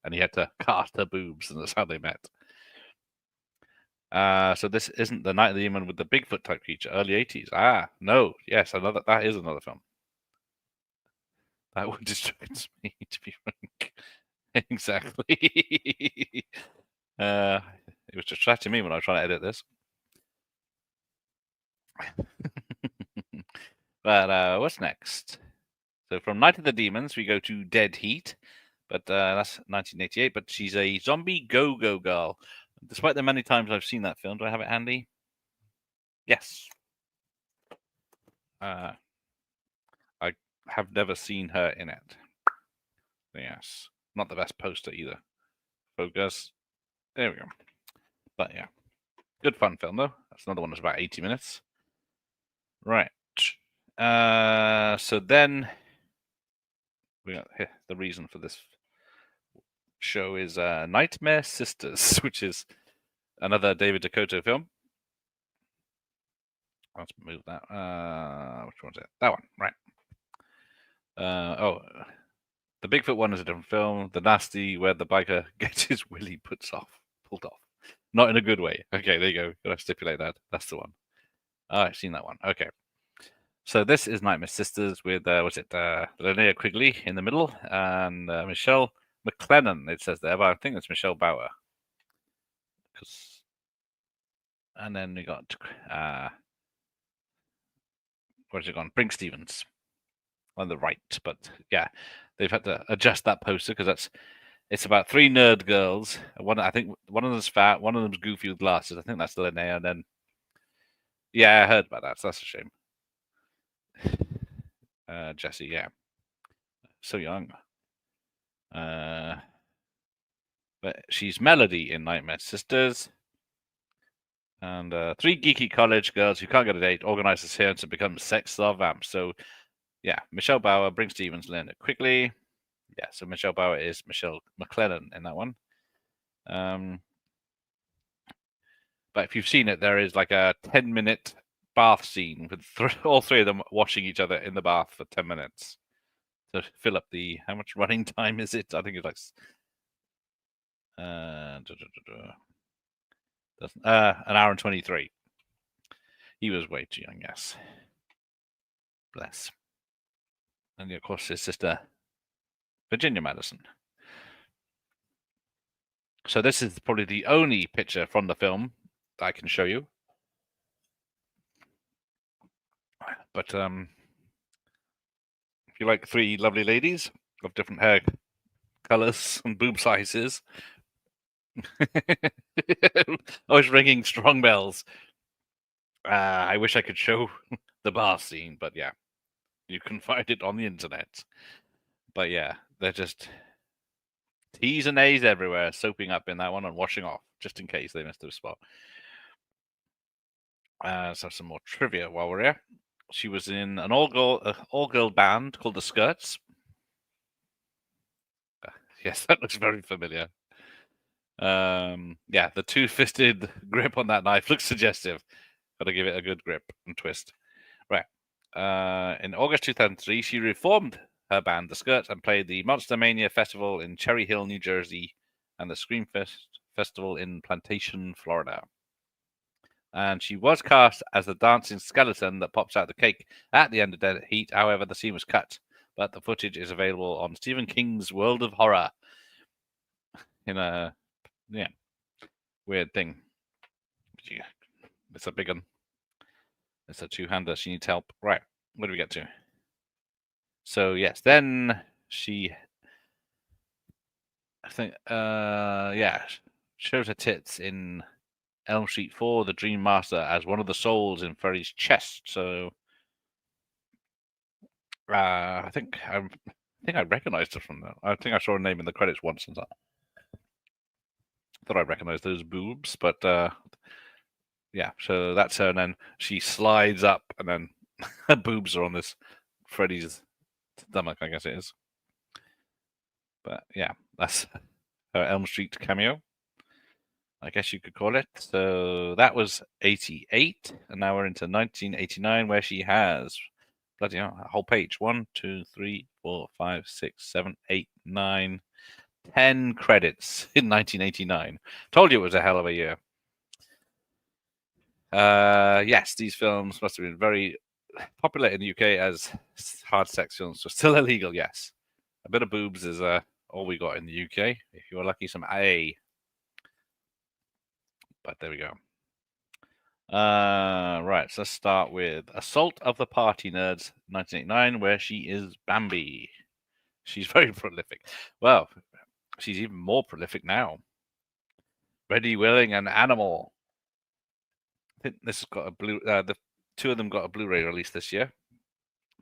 and he had to cast her boobs, and that's how they met. So this isn't the Night of the Demon with the Bigfoot type creature, early 80s. No, yes, that is another film. That would distract me, to be frank. Exactly. It was distracting me when I was trying to edit this. But what's next? So from Night of the Demons, we go to Dead Heat, but that's 1988. But she's a zombie go-go girl. Despite the many times I've seen that film, do I have it handy? Yes. I have never seen her in it. Yes. Not the best poster either. Focus. There we go. But yeah. Good fun film, though. That's another one that's about 80 minutes. Right. So then we got the reason for this show is Nightmare Sisters, which is another David Dakota film. Let's move that. Which one's it? That one, right. The Bigfoot one is a different film. The nasty where the biker gets his willy pulled off. Not in a good way. Okay, there you go. Gotta stipulate that. That's the one. Oh, I've seen that one. Okay. So this is Nightmare Sisters with Linnea Quigley in the middle and Michelle McLennan. It says there, but I think it's Michelle Bauer. And then we got where's it gone? Brink Stevens on the right, but yeah, they've had to adjust that poster because it's about three nerd girls. I think one of them's fat, one of them's goofy with glasses. I think that's Linnea, and then yeah, I heard about that. So that's a shame. Jesse, yeah, so young. But she's Melody in Nightmare Sisters. And three geeky college girls who can't get a date organize appearance and become sex star vamps. So, yeah, Michelle Bauer, Brink Stevens, Linnea Quigley. Yeah, so Michelle Bauer is Michelle McLennan in that one. But if you've seen it, there is like a 10-minute bath scene with all three of them washing each other in the bath for 10 minutes to fill up how much running time is it? I think it's like an hour and 23. He was way too young, yes. Bless. And of course, his sister, Virginia Madison. So this is probably the only picture from the film that I can show you. But if you like three lovely ladies of different hair colors and boob sizes, always ringing strong bells. I wish I could show the bar scene, but yeah, you can find it on the internet. But yeah, they're just T's and A's everywhere, soaping up in that one and washing off, just in case they missed a spot. So some more trivia while we're here. She was in an all-girl band called the Skirts. Yes, that looks very familiar. Yeah, the two-fisted grip on that knife looks suggestive. Got to give it a good grip and twist. Right. In August 2003, she reformed her band, The Skirts, and played the Monster Mania Festival in Cherry Hill, New Jersey, and the Screamfest Festival in Plantation, Florida. And she was cast as the dancing skeleton that pops out the cake at the end of Dead Heat. However, the scene was cut, but the footage is available on Stephen King's World of Horror. In a weird thing. It's a big one. It's a two-hander. She needs help. Right. What do we get to? So yes, then she, I think, shows her tits in Elm Street 4, The Dream Master, as one of the souls in Freddy's chest. So, I think I recognized her from that. I think I saw her name in the credits once, and I thought I recognized those boobs. But yeah, so that's her, and then she slides up, and then her boobs are on this Freddy's stomach, I guess it is. But yeah, that's her Elm Street cameo, I guess you could call it. So that was 88, and now we're into 1989, where she has bloody hell, a whole page. 1, 2, 3, 4, 5, 6, 7, 8, 9, 10 credits in 1989. Told you it was a hell of a year. Yes, these films must have been very popular in the UK as hard sex films were still illegal. Yes, a bit of boobs is all we got in the UK. If you were lucky, some A. But there we go. Right, so let's start with Assault of the Party Nerds, 1989, where she is Bambi. She's very prolific. Well, she's even more prolific now. Ready, Willing, and Animal. I think this has got a the two of them got a Blu-ray release this year.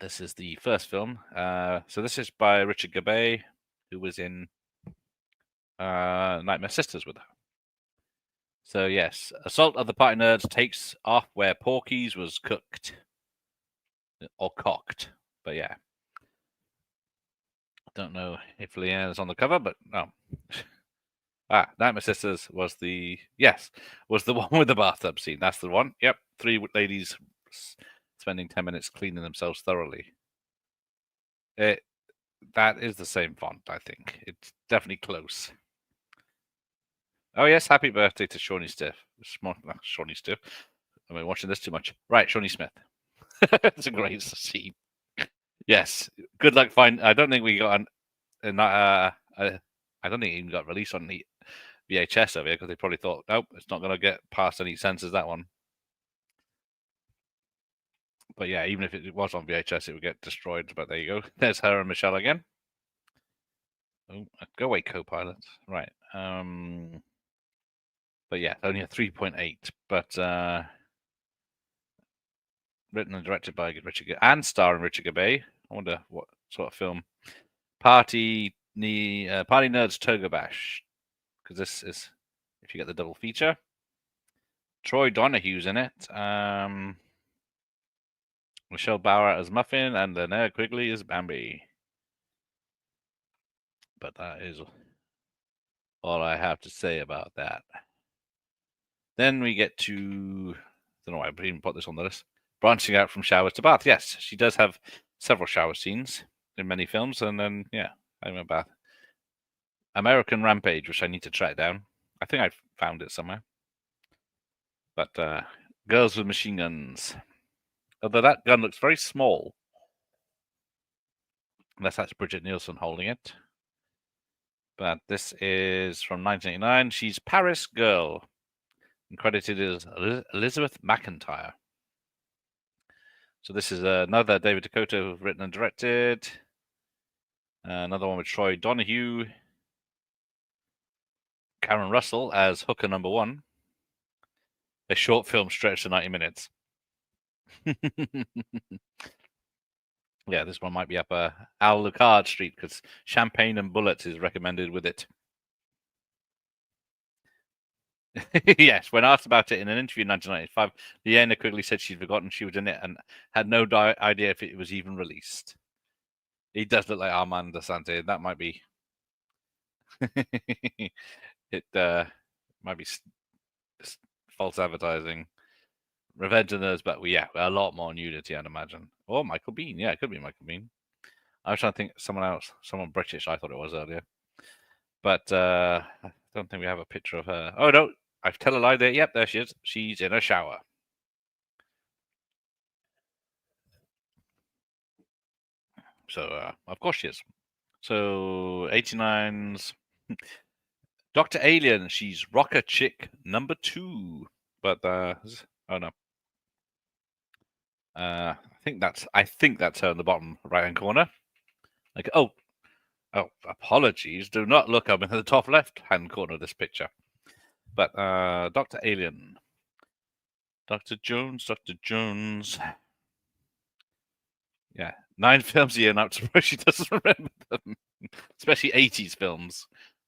This is the first film. So this is by Richard Gabay, who was in Nightmare Sisters with her. So yes, Assault of the Party Nerds takes off where Porky's was cooked. Or cocked. But yeah. Don't know if Leanne is on the cover, but no. Nightmare Sisters was the one with the bathtub scene. That's the one. Yep, three ladies spending 10 minutes cleaning themselves thoroughly. that is the same font, I think. It's definitely close. Oh, yes, happy birthday to Shawnee Stiff. Shawnee Stiff. Am I watching this too much? Right, Shawnee Smith. It's a great scene. Yes, good luck find. I don't think we got I don't think it even got released on the VHS over here because they probably thought, nope, it's not going to get past any censors, that one. But yeah, even if it was on VHS, it would get destroyed. But there you go. There's her and Michelle again. Oh, go away, co-pilot. Right. But yeah, only a 3.8. But written and directed by Richard and starring Richard Gabay. I wonder what sort of film. Party Nerds Toga Bash, because this is if you get the double feature. Troy Donahue's in it. Michelle Bauer as Muffin and Linnea Quigley as Bambi. But that is all I have to say about that. Then we get to, I don't know why I even put this on the list. Branching out from showers to bath. Yes, she does have several shower scenes in many films, and then yeah, I'm a bath. American Rampage, which I need to track down. I think I found it somewhere. But Girls with Machine Guns. Although that gun looks very small. Unless that's Bridget Nielsen holding it. But this is from 1989. She's Paris Girl. And credited as Elizabeth McIntyre. So this is another David Dakota written and directed. Another one with Troy Donahue. Karen Russell as Hooker number 1. A short film stretched to 90 minutes. Yeah, this one might be up Al Lucard Street because Champagne and Bullets is recommended with it. Yes, when asked about it in an interview in 1995, Linnea Quigley said she'd forgotten she was in it and had no idea if it was even released. He does look like Armand Asante. That might be... it might be false advertising. Revenge of the Nerds, but yeah, a lot more nudity, I'd imagine. Or Michael Biehn. Yeah, it could be Michael Biehn. I was trying to think someone else, someone British, I thought it was earlier. But I don't think we have a picture of her. Oh, no, I tell a lie there. Yep, there she is. She's in a shower. So, of course she is. So, 89's Dr. Alien. She's Rocker Chick number 2. But, oh no. I think that's her in the bottom right-hand corner. Like, oh, apologies. Do not look up in the top left-hand corner of this picture. But Dr. Alien. Dr. Jones. Yeah, 9 films a year, and I'm surprised she doesn't remember them. Especially 80s films,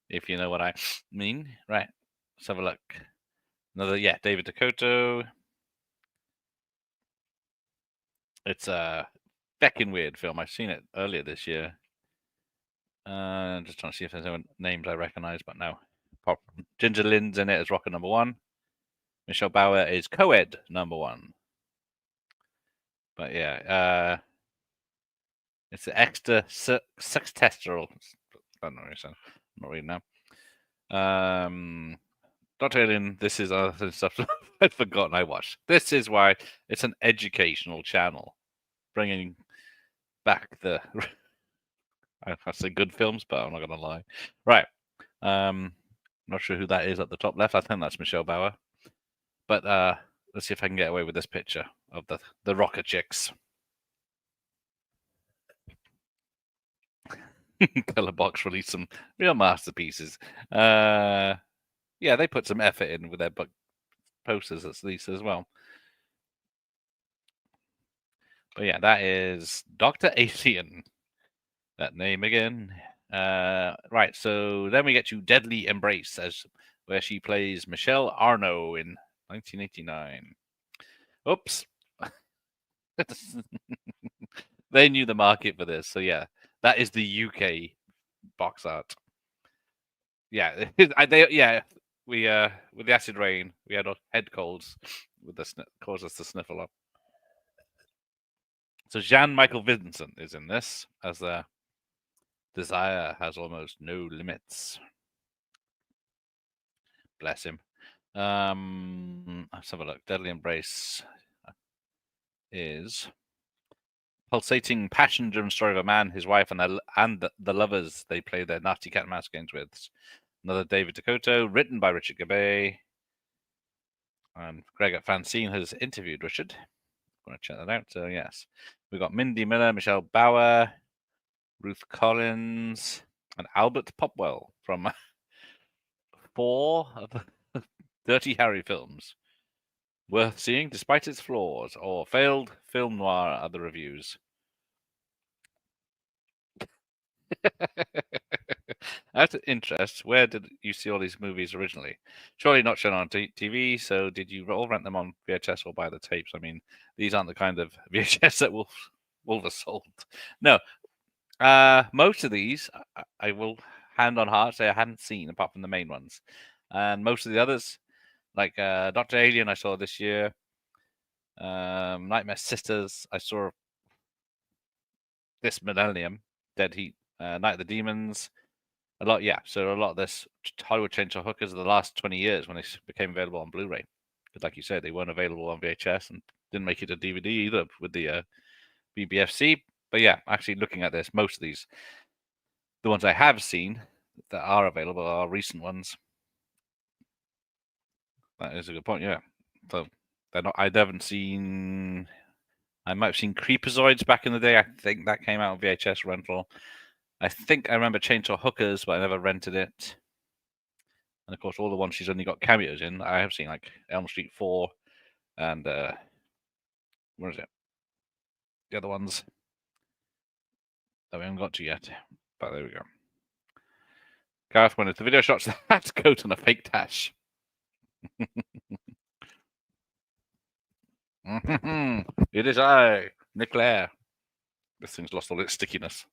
if you know what I mean. Right, let's have a look. Another, yeah, David Dakota. It's a feckin' weird film. I've seen it earlier this year. Just trying to see if there's any names I recognize, but no. Ginger Lynn's in it as Rocker number 1. Michelle Bauer is co-ed number 1. But yeah, it's the extra sextestral. I don't know what I'm not reading now. Dr. Alien, this is other stuff I'd forgotten I watched. This is why it's an educational channel. Bringing back the... I say good films, but I'm not going to lie. Right. Not sure who that is at the top left. I think that's Michelle Bauer. But let's see if I can get away with this picture of the rocker chicks. Color Box released some real masterpieces. Yeah, they put some effort in with their posters at least as well. But yeah, that is Dr. Alien. That name again. Right, so then we get to Deadly Embrace, where she plays Michelle Arnaud in 1989. Oops. They knew the market for this, so yeah, that is the UK box art. Yeah, we with the acid rain, we had head colds with the caused us to sniffle up. So Jean-Michael Vincent is in this as Desire has almost no limits. Bless him. Let's have a look. Deadly Embrace is pulsating, passion-driven story of a man, his wife, and the lovers they play their nasty cat and mouse games with. Another David Dakota, written by Richard Gabay. And Greg at Francine has interviewed Richard. I'm going to check that out. So, yes. We've got Mindy Miller, Michelle Bauer, Ruth Collins, and Albert Popwell from 4 of the Dirty Harry films. Worth seeing despite its flaws, or failed film noir are the reviews. Out of interest, where did you see all these movies originally? Surely not shown on TV, so did you all rent them on VHS or buy the tapes? I mean, these aren't the kind of VHS that Wolf has sold. No. Most of these, I will hand on heart say I hadn't seen, apart from the main ones. And most of the others, like Dr. Alien, I saw this year. Nightmare Sisters, I saw this millennium. Dead Heat, Night of the Demons. A lot, yeah. So a lot of this Hollywood Chainsaw Hookers of the last 20 years when they became available on Blu-ray. Because like you said, they weren't available on VHS and didn't make it a DVD either with the BBFC. But yeah, actually looking at this, most of these, the ones I have seen that are available are recent ones. That is a good point, yeah. So they're not. I haven't seen. I might have seen Creepazoids back in the day. I think that came out on VHS rental. I think I remember Chainsaw Hookers, but I never rented it. And of course, all the ones she's only got cameos in, I have seen, like Elm Street 4 and where is it? The other ones that we haven't got to yet. But there we go. Gareth, when it's the video shots that coat on a fake tash. It is I, Nick Lair. This thing's lost all its stickiness.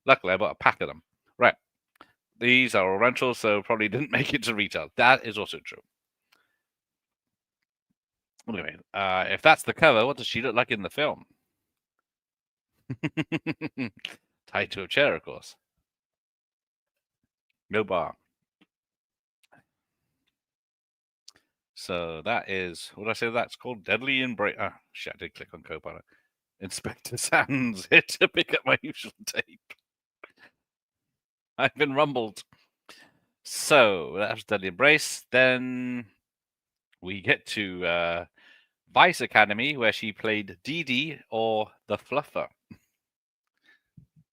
Luckily, I bought a pack of them. Right. These are all rentals, so probably didn't make it to retail. That is also true. Anyway, if that's the cover, what does she look like in the film? Tied to a chair, of course. No bar. So that is, what did I say that's called? Deadly Embrace. Ah, shit, I did click on Copilot. Inspector Sands hit to pick up my usual tape. I've been rumbled. So that was Deadly Embrace. Then we get to Vice Academy, where she played Dee Dee or the Fluffer.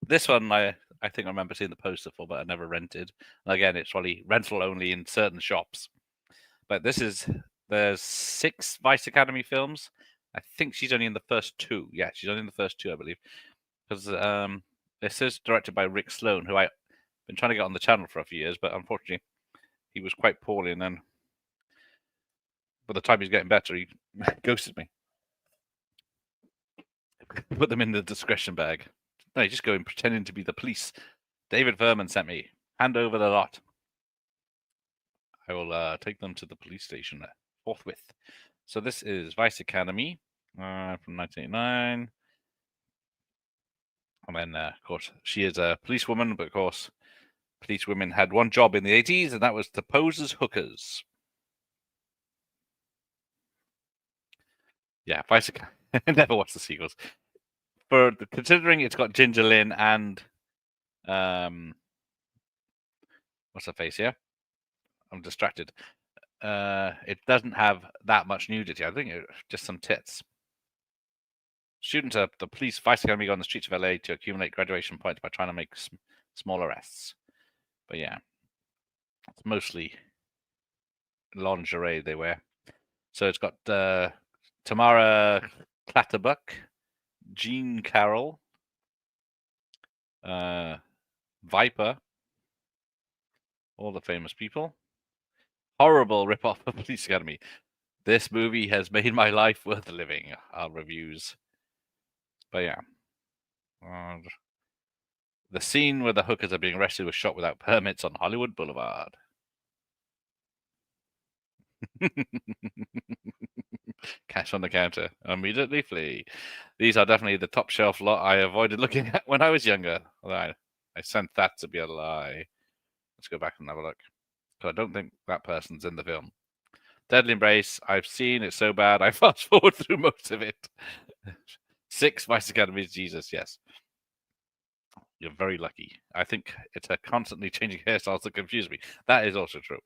This one I think I remember seeing the poster for, but I never rented. And again, it's probably rental only in certain shops. But there's 6 Vice Academy films. I think she's only in the first 2. Yeah, she's only in the first 2, I believe. Because this is directed by Rick Sloan, who I've been trying to get on the channel for a few years, but unfortunately he was quite poorly, and then by the time he's getting better, he ghosted me. Put them in the discretion bag. No, you just go in pretending to be the police. David Verman sent me. Hand over the lot. I will take them to the police station forthwith. So this is Vice Academy from 1989. And then, of course, she is a policewoman, but of course, police women had one job in the 80s, and that was to pose as hookers. Yeah, Vice Academy. Never watched the sequels. Considering it's got Ginger Lynn and what's her face here? I'm distracted. It doesn't have that much nudity. I think it's just some tits. Students at the police Vice Academy go on the streets of LA to accumulate graduation points by trying to make small arrests. But yeah, it's mostly lingerie they wear. So it's got Tamara Clatterbuck, Jean Carroll, Viper, all the famous people. Horrible rip-off of Police Academy. This movie has made my life worth living. Our reviews. But yeah. The scene where the hookers are being arrested was shot without permits on Hollywood Boulevard. Cash on the counter. Immediately flee. These are definitely the top shelf lot I avoided looking at when I was younger. I I sent that to be a lie. Let's go back and have a look. Because I don't think that person's in the film. Deadly Embrace, I've seen it so bad, I fast forward through most of it. 6 Vice Academies, Jesus, yes. You're very lucky. I think it's a constantly changing hairstyles that confuse me. That is also true.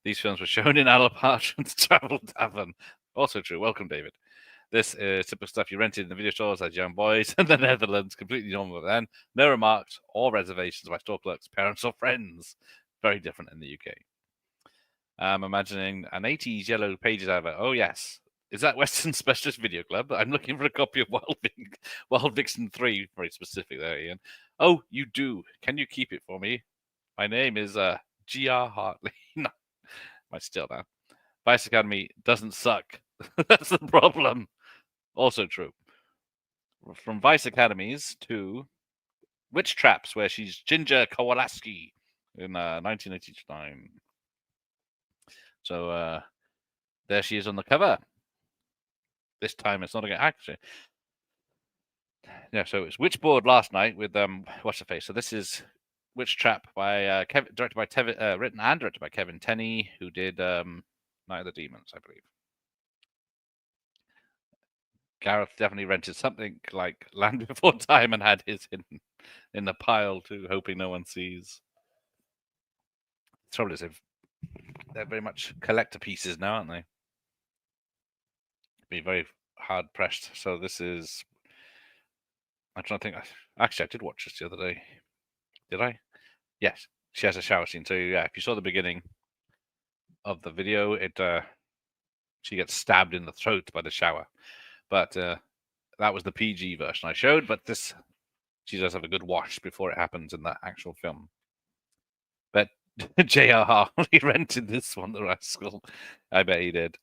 These films were shown in Alapart Travel Tavern. Also true. Welcome, David. This is typical stuff you rented in the video stores as young boys in the Netherlands. Completely normal then. No remarks or reservations by store clerks, parents, or friends. Very different in the UK. I'm imagining an 80s Yellow Pages advert. Oh, yes. Is that Western Specialist Video Club? I'm looking for a copy of Wild Vixen 3. Very specific there, Ian. Oh, you do. Can you keep it for me? My name is G.R. Hartley. No, might steal that. Vice Academy doesn't suck. That's the problem. Also true. From Vice Academies to Witch Traps, where she's Ginger Kowalski in 1989. So there she is on the cover. This time it's not a good actor. Yeah, so it's Witchboard last night with what's her face. So this is Witch Trap by written and directed by Kevin Tenney, who did Night of the Demons, I believe. Gareth definitely rented something like Land Before Time and had his in the pile too, hoping no one sees. The trouble is, they're very much collector pieces now, aren't they? Be very hard pressed. So this is. I'm trying to think. Actually, I did watch this the other day. Did I? Yes. She has a shower scene. So yeah, if you saw the beginning of the video, she gets stabbed in the throat by the shower. But that was the PG version I showed. But she does have a good wash before it happens in the actual film. But J.R. Hartley rented this one, the rascal. I bet he did.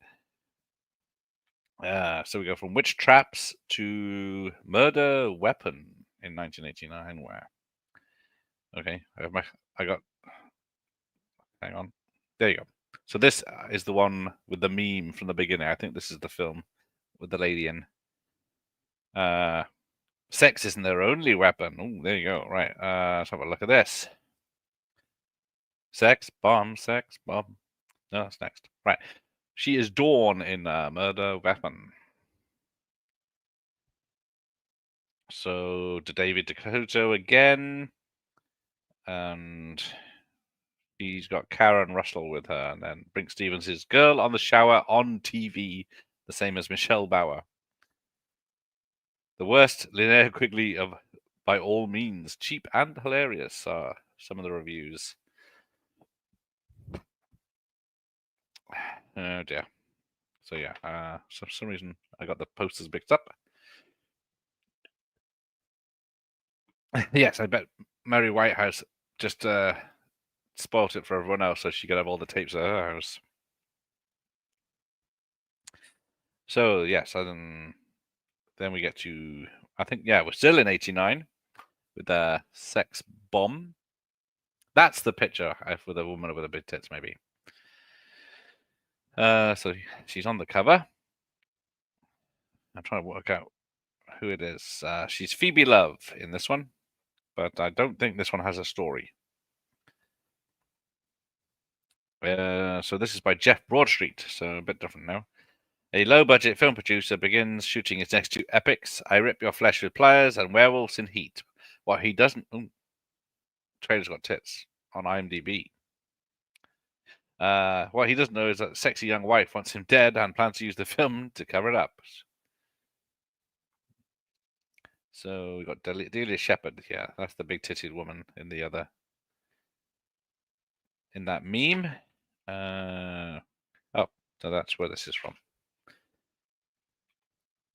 So we go from Witch Traps to Murder Weapon in 1989. Where? Okay, hang on. There you go. So this is the one with the meme from the beginning. I think this is the film with the lady in. Sex isn't their only weapon. Oh, there you go. Right. Let's have a look at this. Sex bomb. No, that's next. Right. She is Dawn in Murder Weapon. So to David Dakota again. And she's got Karen Russell with her. And then Brink Stevens is Girl on the Shower on TV. The same as Michelle Bauer. The worst Linnea Quigley of By All Means. Cheap and hilarious are some of the reviews. Oh dear. So yeah, so for some reason I got the posters mixed up. Yes, I bet Mary Whitehouse just spoilt it for everyone else so she could have all the tapes at her house. So yes, then we get to, I think, yeah, we're still in 89 with the Sex Bomb. That's the picture with a woman with a big tits, maybe. So she's on the cover. I'm trying to work out who it is. She's Phoebe Love in this one, but I don't think this one has a story. So this is by Jeff Broadstreet, so a bit different now. A low-budget film producer begins shooting his next two epics, I Rip Your Flesh with Pliers and Werewolves in Heat. What he doesn't... Ooh, trailer's got tits on IMDb. What he doesn't know is that sexy young wife wants him dead and plans to use the film to cover it up. So we got Delia Shepard. Yeah, that's the big-titted woman in the other... in that meme. Oh, so that's where this is from.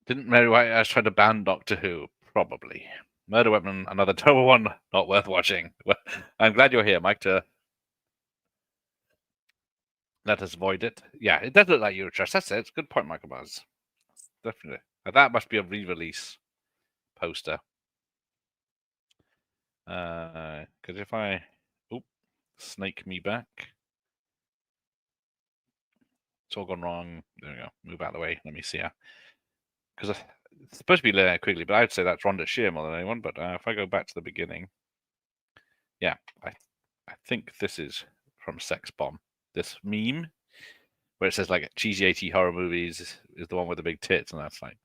Didn't Mary Whitehouse try to ban Doctor Who? Probably. Murder Weapon, another terrible one, not worth watching. Well, I'm glad you're here, Mike, to let us avoid it. Yeah, it does look like Eurotrash. That's it. It's a good point, Michael Buzz. Definitely. That must be a re-release poster. Because if I... Oop, snake me back. It's all gone wrong. There we go. Move out of the way. Let me see her. Because it's supposed to be Linnea Quigley, but I would say that's Rhonda Shear more than anyone. But if I go back to the beginning, Yeah, I think this is from Sex Bomb. This meme where it says like cheesy 80 horror movies is the one with the big tits, and that's like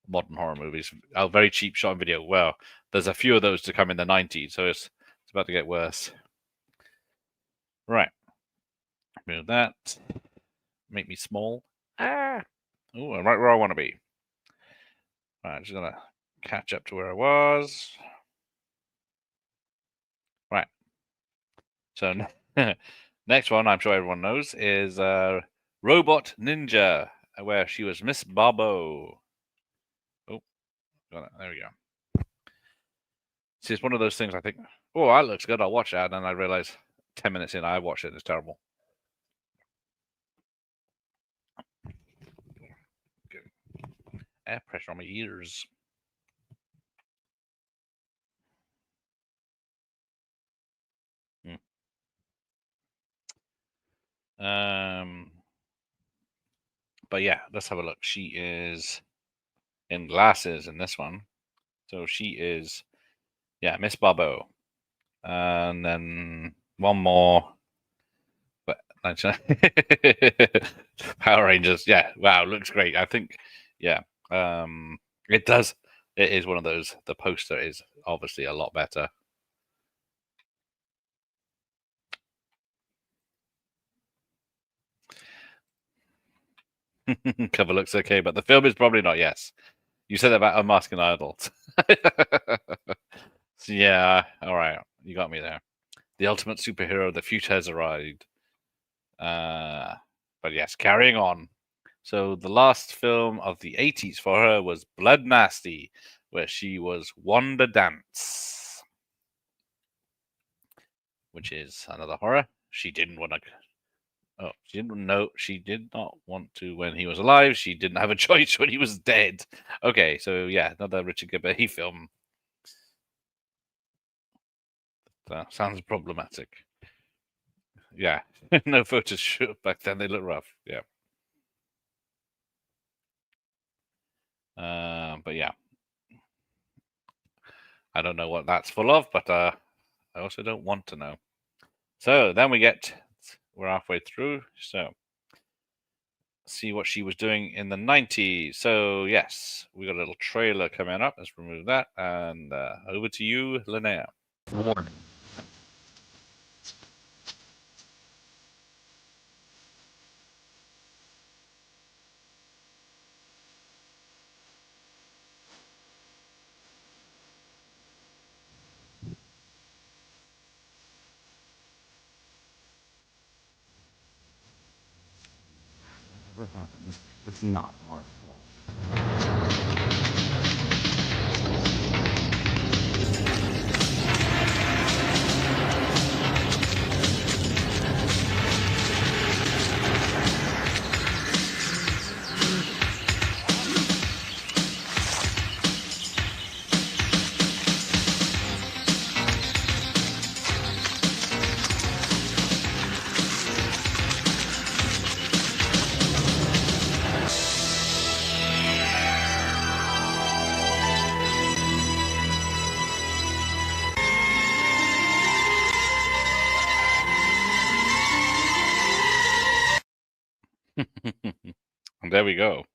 modern horror movies. Oh, very cheap shot and video. Well, there's a few of those to come in the 90s, so it's about to get worse. Right. Move that. Make me small. Ah. Oh, I'm right where I want to be. Right, just gonna catch up to where I was. Right. So next one, I'm sure everyone knows, is Robot Ninja, where she was Miss Bobo. Oh, got it. There we go. See, it's one of those things I think, oh, that looks good. I'll watch that. And then I realize 10 minutes in, I watched it and it's terrible. Air pressure on my ears. But yeah, let's have a look. She is in glasses in this one. So she is, yeah, Miss Bobo. And then one more. But Power Rangers, yeah, wow, looks great. I think, yeah, it does. It is one of those. The poster is obviously a lot better. Cover looks okay, but the film is probably not. Yes, you said that about Unmasking Idols. So, yeah, all right, you got me there. The ultimate superhero, the future has arrived. But yes, carrying on. So the last film of the 80s for her was Blood Nasty, where she was Wanda Dance, which is another horror. She didn't want to. Oh, she didn't know. She did not want to when he was alive. She didn't have a choice when he was dead. Okay, so yeah, another Richard Gere film. That sounds problematic. Yeah, no photos shoot back then. They look rough. Yeah. But yeah, I don't know what that's full of, but I also don't want to know. So then we're halfway through. So see what she was doing in the 90s. So yes, we got a little trailer coming up. Let's remove that, and over to you, Linnea. Warning. Never happened. It's not our fault. And there we go.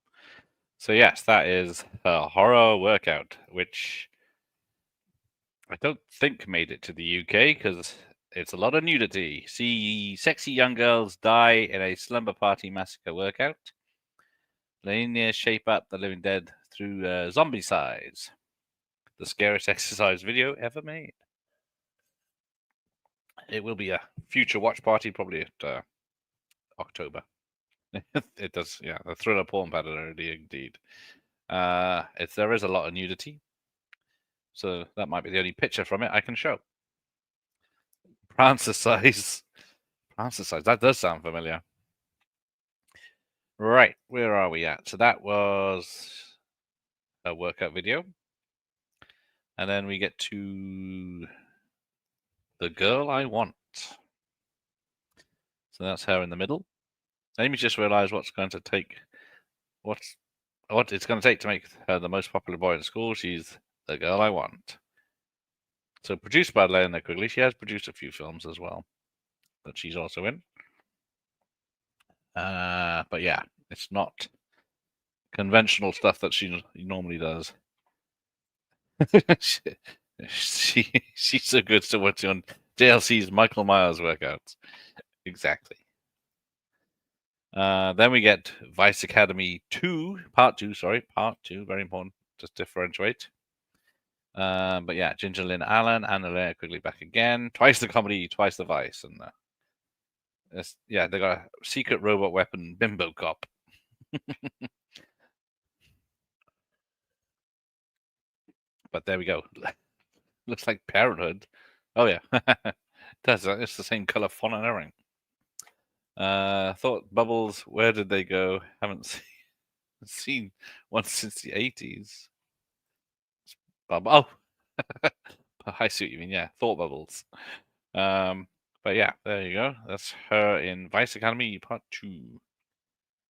So yes, that is a horror workout, which I don't think made it to the UK because it's a lot of nudity. See sexy young girls die in a slumber party massacre workout. Linnea shape up the living dead through zombie size. The scariest exercise video ever made. It will be a future watch party, probably at October. It does, yeah. The thriller porn parody, indeed. There is a lot of nudity, so that might be the only picture from it I can show. Prancer size. Prancer size. That does sound familiar. Right, where are we at? So that was a workout video. And then we get to The Girl I Want. So that's her in the middle. Let me just realize what it's going to take to make her the most popular boy in school. She's the girl I want. So produced by Linnea Quigley. She has produced a few films as well that she's also in. But yeah, it's not conventional stuff that she normally does. She's so good still working on JLC's Michael Myers workouts. Exactly. Then we get Vice Academy 2, Part 2, very important to differentiate. But yeah, Ginger Lynn Allen and Linnea Quigley back again. Twice the comedy, twice the Vice. And yeah, they got a secret robot weapon, Bimbo Cop. But there we go. Looks like Parenthood. Oh yeah, it's the same color font and everything. Thought Bubbles, where did they go? Haven't seen one since the 80's. Oh, I see what you mean. Yeah, Thought Bubbles. But yeah, there you go. That's her in Vice Academy Part 2.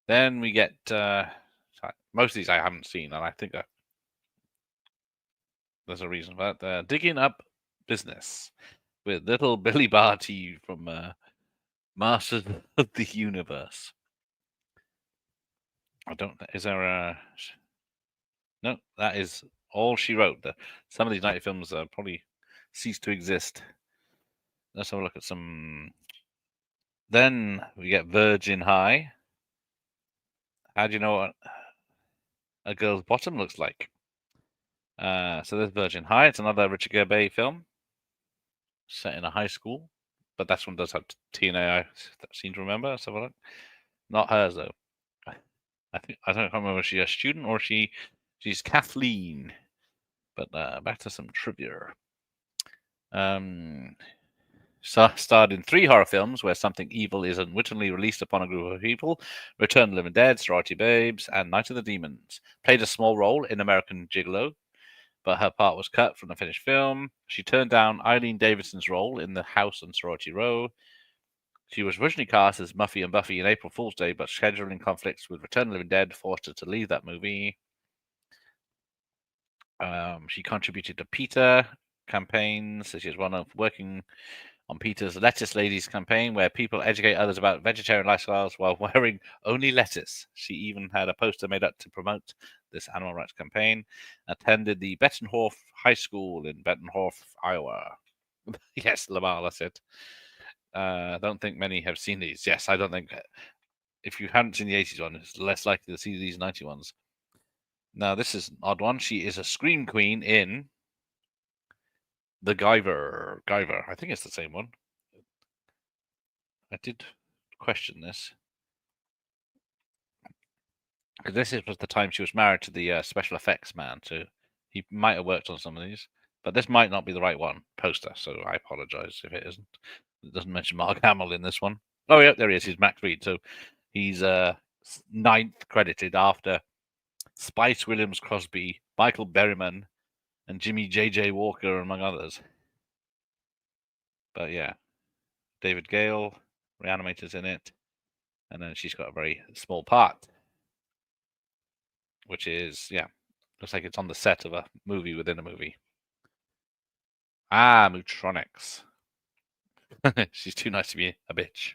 Then we get most of these I haven't seen, and I think there's a reason for that. Digging Up Business with little Billy Barty from Masters of the Universe. I don't. Is there a? No, that is all she wrote. Some of these 90 films probably ceased to exist. Let's have a look at some. Then we get Virgin High. How do you know what a girl's bottom looks like? So there's Virgin High. It's another Richard Gere film set in a high school, but that one does have TNA. I seem to remember. Let's have a look. Not hers though. I don't remember if she's a student or she's Kathleen. But back to some trivia. Starred in 3 horror films where something evil is unwittingly released upon a group of people: Return of the Living Dead, Sorority Babes, and Night of the Demons. Played a small role in American Gigolo, but her part was cut from the finished film. She turned down Eileen Davidson's role in The House on Sorority Row. She was originally cast as Muffy and Buffy in April Fool's Day, but scheduling conflicts with Return of the Living Dead forced her to leave that movie. She contributed to PETA campaigns. She was one of working on PETA's Lettuce Ladies campaign, where people educate others about vegetarian lifestyles while wearing only lettuce. She even had a poster made up to promote this animal rights campaign. Attended the Bettenhorf High School in Bettenhorf, Iowa. Yes, Lamar, that's it. I don't think many have seen these. Yes, I don't think. If you haven't seen the 80s one, it's less likely to see these 90 ones. Now, this is an odd one. She is a scream queen in The Guyver. I think it's the same one. I did question this. Because this was the time she was married to the special effects man, so he might have worked on some of these. But this might not be the right one, poster, so I apologize if it isn't. It doesn't mention Mark Hamill in this one. Oh, yeah, there he is. He's Max Reed. So he's 9th credited after Spice Williams Crosby, Michael Berryman, and Jimmy J.J. Walker, among others. But yeah, David Gale, Reanimator's in it. And then she's got a very small part, which is, yeah, looks like it's on the set of a movie within a movie. Ah, Mootronics. She's too nice to be a bitch.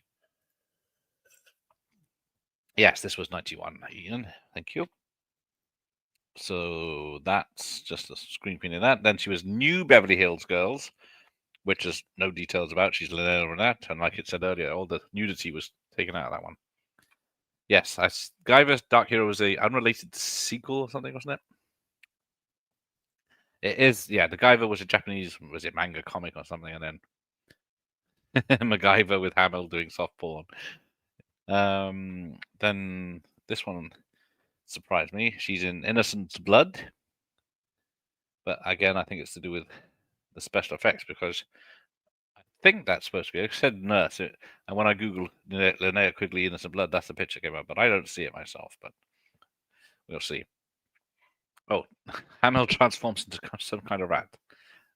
Yes, this was 91, Ian. Thank you. So that's just a screen print of that. Then she was New Beverly Hills Girls, which there's no details about. She's Linnea Renette, and like it said earlier, all the nudity was taken out of that one. Yes, Guyver's Dark Hero was a unrelated sequel or something, wasn't it? It is, yeah. The Guyver was a Japanese, was it manga comic or something, and then MacGyver with Hamill doing soft porn. Then this one surprised me. She's in Innocent's Blood, but again, I think it's to do with the special effects, because I think that's supposed to be. It said nurse, and when I googled Linnea Quigley Innocent Blood, that's the picture came up, but I don't see it myself. But we'll see. Oh, Hamill transforms into some kind of rat.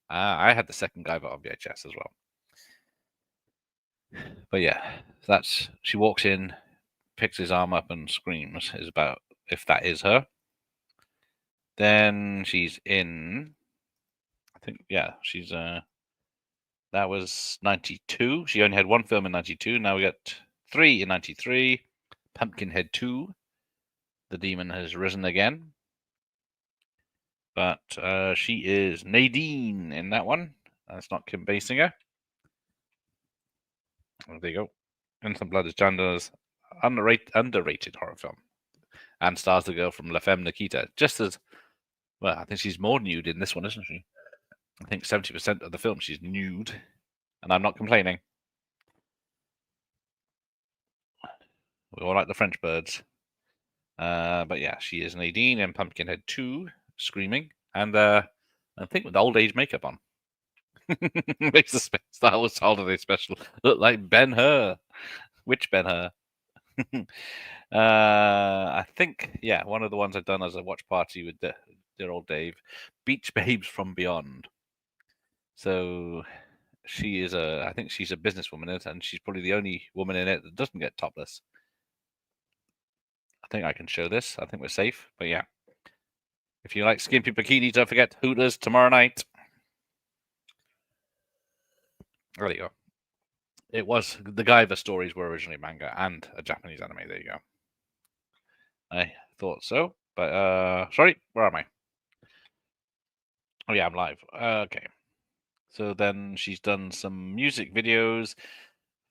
I had the second Guyver on VHS as well. But yeah, she walks in, picks his arm up, and screams. Is about if that is her. Then she's in, I think, yeah, she's that was 92. She only had one film in 92. Now we got 3 in 93. Pumpkinhead 2. The Demon Has Risen Again. But she is Nadine in that one. That's not Kim Basinger. Oh, there you go. And Some Blood is Janda's underrated horror film. And stars the girl from La Femme Nikita. Just as, well, I think she's more nude in this one, isn't she? I think 70% of the film she's nude. And I'm not complaining. We all like the French birds. But yeah, she is Nadine in Pumpkinhead 2, screaming. And I think with old age makeup on. Makes the Star Wars holiday special look like Ben-Hur. Which Ben-Hur? I think, yeah, one of the ones I've done as a watch party with dear old Dave, Beach Babes from Beyond. So she is I think she's a businesswoman in it, and she's probably the only woman in it that doesn't get topless. I think I can show this. I think we're safe, but yeah. If you like skimpy bikini, don't forget Hooters tomorrow night. There you go. It was the Guyver stories were originally manga and a Japanese anime. There you go. I thought so, but sorry, where am I? Oh yeah, I'm live. Okay. So then she's done some music videos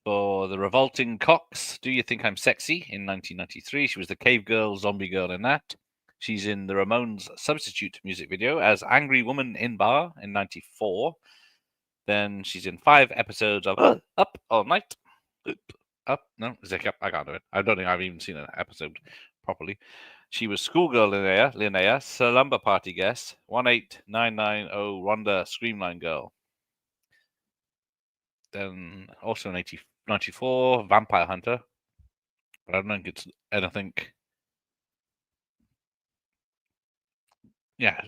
for The Revolting Cocks. Do You Think I'm Sexy in 1993. She was the cave girl, zombie girl in that. She's in the Ramones Substitute music video as Angry Woman in Bar in 94. Then she's in 5 episodes of Up All Night. No, Zick Up. I can't do it. I don't think I've even seen an episode properly. She was Schoolgirl Linnea, Slumber Party guest, 18990 Rhonda Screamline Girl. Then also in 94, Vampire Hunter. But I don't think it's anything. Yeah,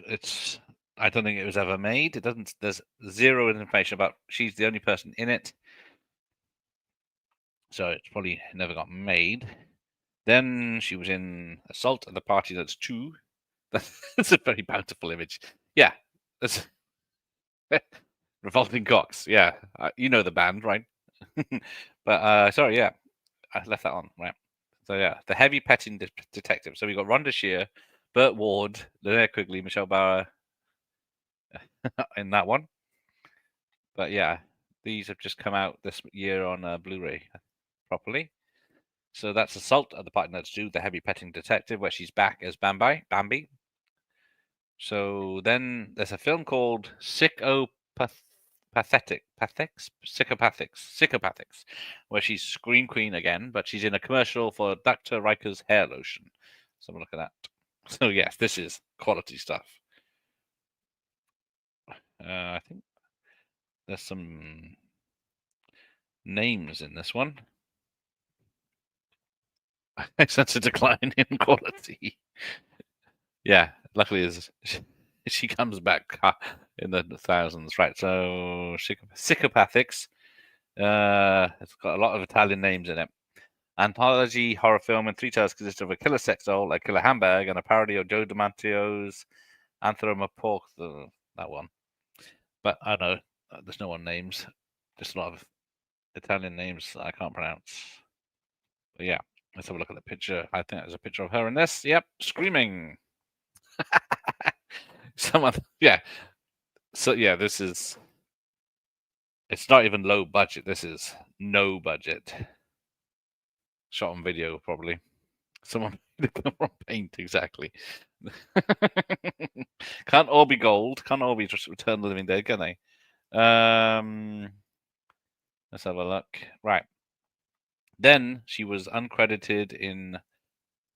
I don't think it was ever made. It doesn't. There's zero information about. She's the only person in it, so it's probably never got made. Then she was in Assault at the Party That's 2. That's a very bountiful image. Yeah, that's Revolting Cocks. Yeah, you know the band, right? But sorry, yeah, I left that on, right? So yeah, the heavy petting detective. So we got Rhonda Shear, Burt Ward, Linnea Quigley, Michelle Bauer in that one. But yeah, these have just come out this year on Blu-ray properly. So that's Assault at the Party That's 2, the heavy petting detective, where she's back as Bambi. So then there's a film called Psychopathics, where she's Scream Queen again, but she's in a commercial for Dr. Riker's hair lotion. So look at that. So yes, this is quality stuff. I think there's some names in this one. I sense a decline in quality. Yeah, luckily she comes back in the thousands, right? So Psychopathics. It's got a lot of Italian names in it. Anthology horror film in 3 tales consists of a killer sex doll, a killer handbag, and a parody of Joe D'Amato's Anthropomorph, that one. But I don't know, there's no one names. Just a lot of Italian names I can't pronounce. But yeah, let's have a look at the picture. I think there's a picture of her in this. Yep, screaming. Someone, yeah. So yeah, this is. It's not even low budget. This is no budget. Shot on video, probably. Someone made the camera paint, exactly. Can't all be gold. Can't all be just Return of the Living Dead, can they? Let's have a look. Right. Then she was uncredited in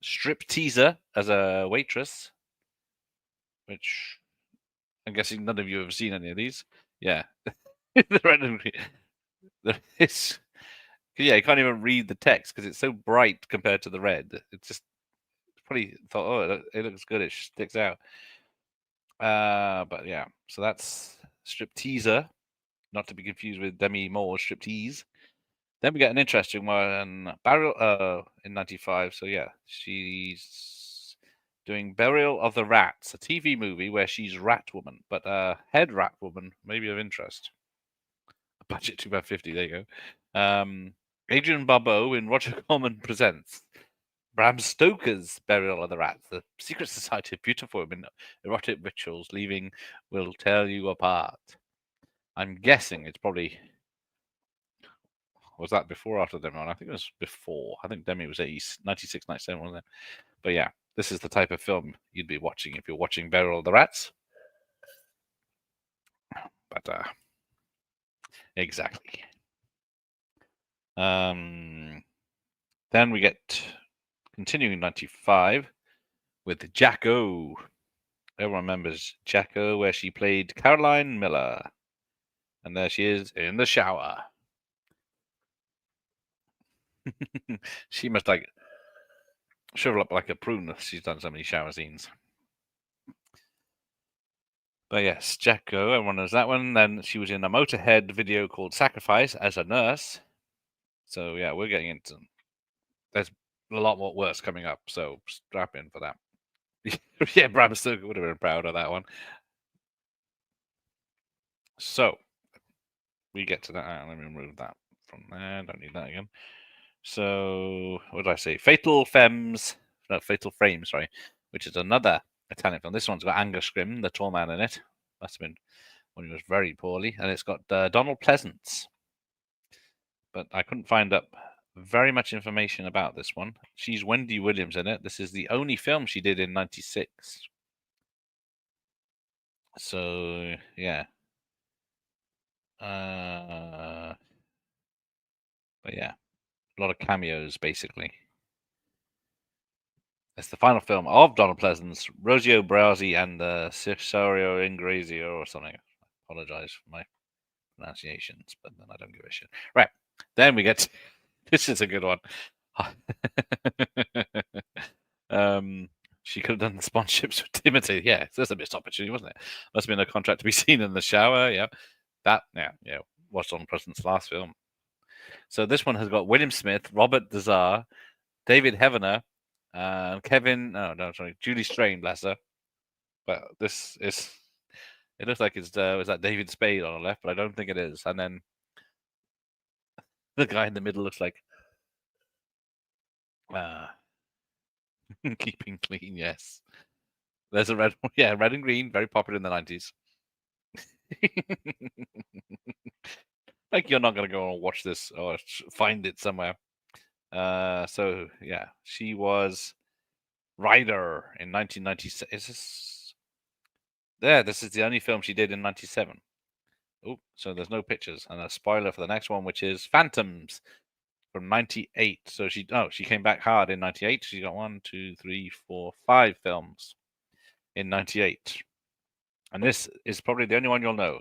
Strip Teaser as a waitress, which I'm guessing none of you have seen any of these. Yeah. It's, yeah, you can't even read the text because it's so bright compared to the red. It's just probably thought, oh, it looks good. It sticks out. But yeah, so that's Strip Teaser, not to be confused with Demi Moore's Strip Tease. Then we get an interesting one, Barrel in 95. So yeah, she's doing Burial of the Rats, a TV movie where she's Ratwoman, but head Ratwoman may be of interest. Budget £2.50, there you go. Adrian Barbeau in Roger Corman Presents. Bram Stoker's Burial of the Rats, the secret society of beautiful women, erotic rituals, leaving will tear you apart. I'm guessing it's probably... Was that before or after Demi? I think it was before. I think Demi was 96, 97, wasn't it? But yeah, this is the type of film you'd be watching if you're watching Burial of the Rats. But exactly. Then we get continuing 95 with Jacko. Everyone remembers Jacko, where she played Caroline Miller. And there she is in the shower. She must like shrivel up like a prune if she's done so many shower scenes. But yes, Jacko, everyone knows that one. Then she was in a Motorhead video called Sacrifice as a nurse. So yeah, we're getting into... There's a lot more worse coming up, so strap in for that. Yeah, Bram Stoker would have been proud of that one. So, we get to that. Let me remove that from there. Don't need that again. So, what did I say? Fatal Frames, sorry, which is another Italian film. This one's got Angus Scrimm, the tall man, in it. Must have been when he was very poorly. And it's got Donald Pleasance. But I couldn't find up very much information about this one. She's Wendy Williams in it. This is the only film she did in 96. So, yeah. But yeah, a lot of cameos, basically. It's the final film of Donald Pleasance, Rosio Brazzi, and Cesario Ingrazio or something. I apologize for my pronunciations, but then I don't give a shit. Right, then we get to... This is a good one. She could have done the sponsorships with Timothy. Yeah, that's a missed opportunity, wasn't it? Must have been a contract to be seen in the shower. Yeah, was Donald Pleasance's last film. So this one has got William Smith, Robert Dazar, David Heavener, Julie Strain, bless her. But this is... It looks like it's was that David Spade on the left, but I don't think it is. And then the guy in the middle looks like Keeping Clean, yes. There's a red one. Yeah, red and green, very popular in the 90s. Like you're not going to go and watch this or find it somewhere. So, yeah, she was Ryder in 1997. Is this... There, this is the only film she did in 97. Oh, so there's no pictures. And a spoiler for the next one, which is Phantoms from 98. So she came back hard in 98. She got 5 films in 98. And this is probably the only one you'll know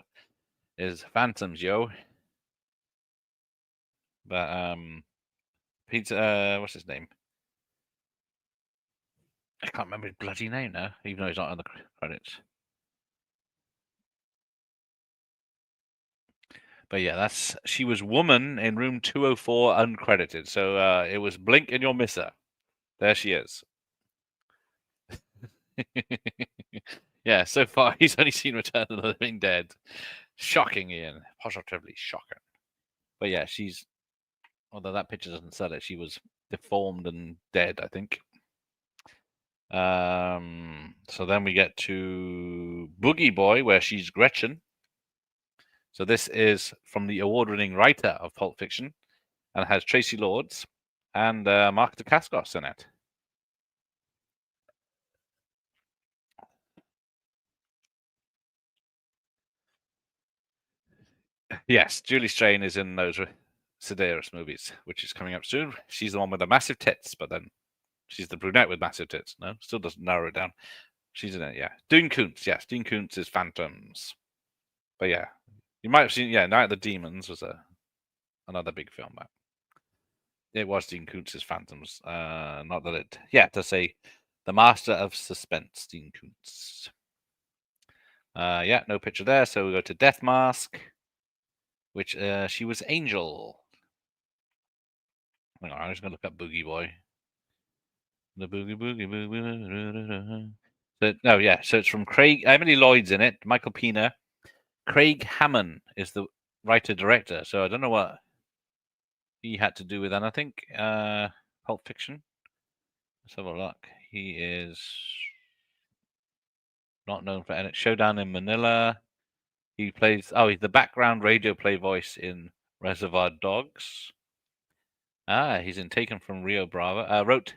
is Phantoms, yo. But Peter, what's his name? I can't remember his bloody name now, even though he's not on the credits. But yeah, she was Woman in Room 204 uncredited. So it was Blink and You'll Miss Her. There she is. Yeah, so far he's only seen Return of the Living Dead. Shocking, Ian. Positively shocking. But yeah, although that picture doesn't sell it, she was deformed and dead, I think. So then we get to Boogie Boy, where she's Gretchen. So this is from the award-winning writer of Pulp Fiction, and has Tracy Lords and Mark Dacascos in it. Yes, Julie Strain is in those Sedaris movies, which is coming up soon. She's the one with the massive tits, but then she's the brunette with massive tits. No, still doesn't narrow it down. She's in it, yeah. Dean Koontz, yes. Dean Koontz is Phantoms. But yeah, you might have seen, Night of the Demons was another big film. But it was Dean Koontz's Phantoms. Not that it... Yeah, to say the master of suspense, Dean Koontz. Yeah, no picture there. So we go to Death Mask, which she was Angel. Hang on, I'm just going to look up Boogie Boy. The boogie boogie boogie. So, no, yeah. So it's from Craig. Emily Lloyd's in it. Michael Pena. Craig Hammond is the writer director. So I don't know what he had to do with anything. Pulp Fiction. Let's have a look. He is not known for any. Showdown in Manila. He plays. Oh, he's the background radio play voice in Reservoir Dogs. He's in Taken from Rio Bravo. Wrote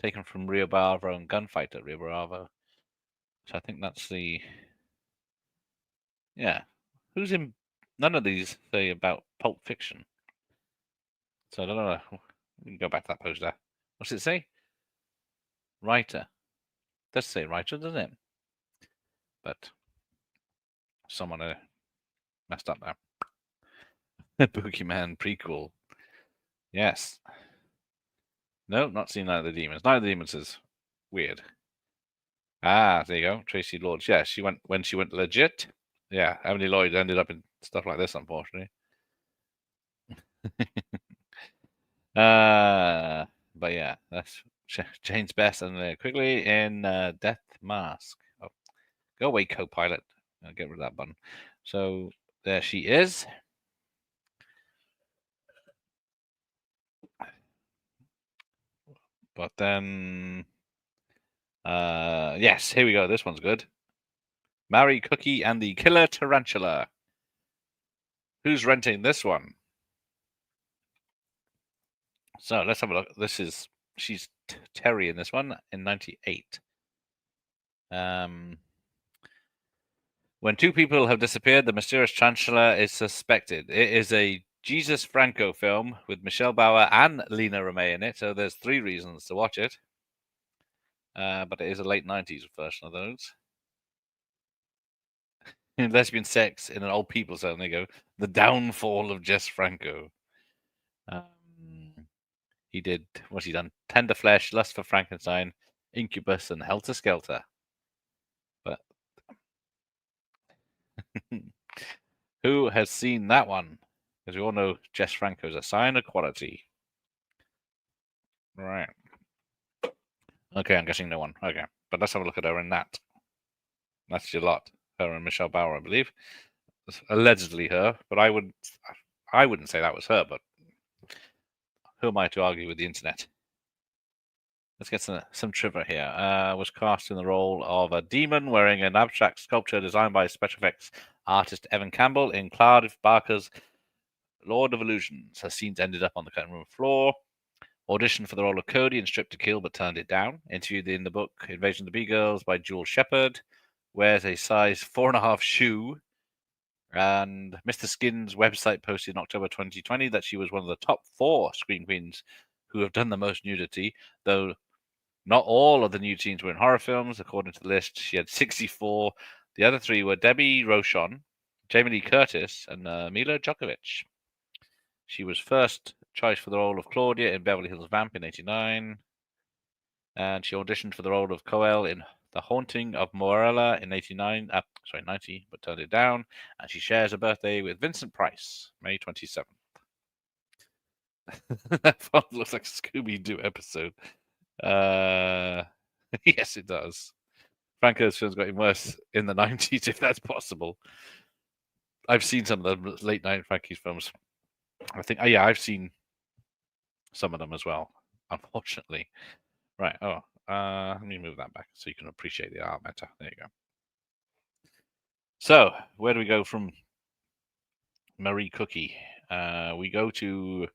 Taken from Rio Bravo and Gunfight at Rio Bravo. So I think that's the. Yeah. Who's in. None of these say about Pulp Fiction. So I don't know. We can go back to that poster. What's it say? Writer. It does say writer, doesn't it? But someone messed up there. Boogeyman prequel. Yes. No, not seen Night of the Demons. Night of the Demons is weird. There you go. Tracy Lords. Yeah, she went when she went legit. Yeah, Emily Lloyd ended up in stuff like this, unfortunately. But yeah, that's Jane's Best and Quigley in Death Mask. Oh, go away, co-pilot. I'll get rid of that button. So there she is. But then, yes, here we go. This one's good. Mary Cookie and the Killer Tarantula. Who's renting this one? So let's have a look. She's Terry in this one in '98. When two people have disappeared, the mysterious tarantula is suspected. It is a Jesus Franco film with Michelle Bauer and Lena Remey in it, so there's 3 reasons to watch it. But it is a late '90s version of those. Lesbian sex in an old people's home. There you go. The downfall of Jess Franco. He did, what's he done? Tender Flesh, Lust for Frankenstein, Incubus, and Helter Skelter. But who has seen that one? Because we all know Jess Franco is a sign of quality. Right. Okay, I'm guessing no one. Okay. But let's have a look at her in that. That's your lot. Her and Michelle Bauer, I believe. It's allegedly her, but I wouldn't say that was her, but who am I to argue with the internet? Let's get some trivia here. Was cast in the role of a demon wearing an abstract sculpture designed by special effects artist Evan Campbell in Clive Barker's Lord of Illusions. Her scenes ended up on the cutting room floor. Auditioned for the role of Cody in Strip to Kill, but turned it down. Interviewed in the book Invasion of the B-Girls by Jules Shepard. Wears a size 4.5 shoe. And Mr. Skin's website posted in October 2020 that she was one of the top 4 screen queens who have done the most nudity, though not all of the nude scenes were in horror films. According to the list, she had 64. The other 3 were Debbie Rochon, Jamie Lee Curtis, and Mila Djokovic. She was first choice for the role of Claudia in Beverly Hills Vamp in '89. And she auditioned for the role of Coel in The Haunting of Morella in '90, but turned it down. And she shares a birthday with Vincent Price, May 27th. That looks like a Scooby-Doo episode. Yes, it does. Franco's films got even worse in the '90s, if that's possible. I've seen some of the late '90s Frankie's films. I think, I've seen some of them as well, unfortunately. Right. Let me move that back so you can appreciate the art better. There you go. So, where do we go from Marie Cookie? We go to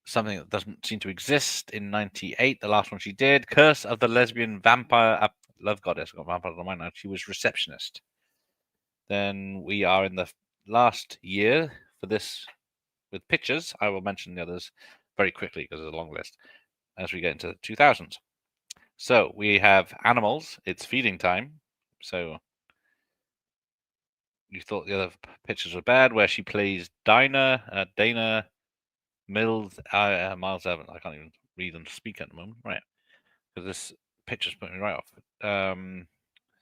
something that doesn't seem to exist in '98. The last one she did, Curse of the Lesbian Vampire. Love Goddess. I got vampire on my mind now. She was receptionist. Then we are in the last year for this with pictures. I will mention the others very quickly because there's a long list as we get into the 2000s. So we have Animals. It's feeding time. So you thought the other pictures were bad, where she plays Dana Miles Evans. I can't even read and speak at the moment, right? Because this picture's putting me right off.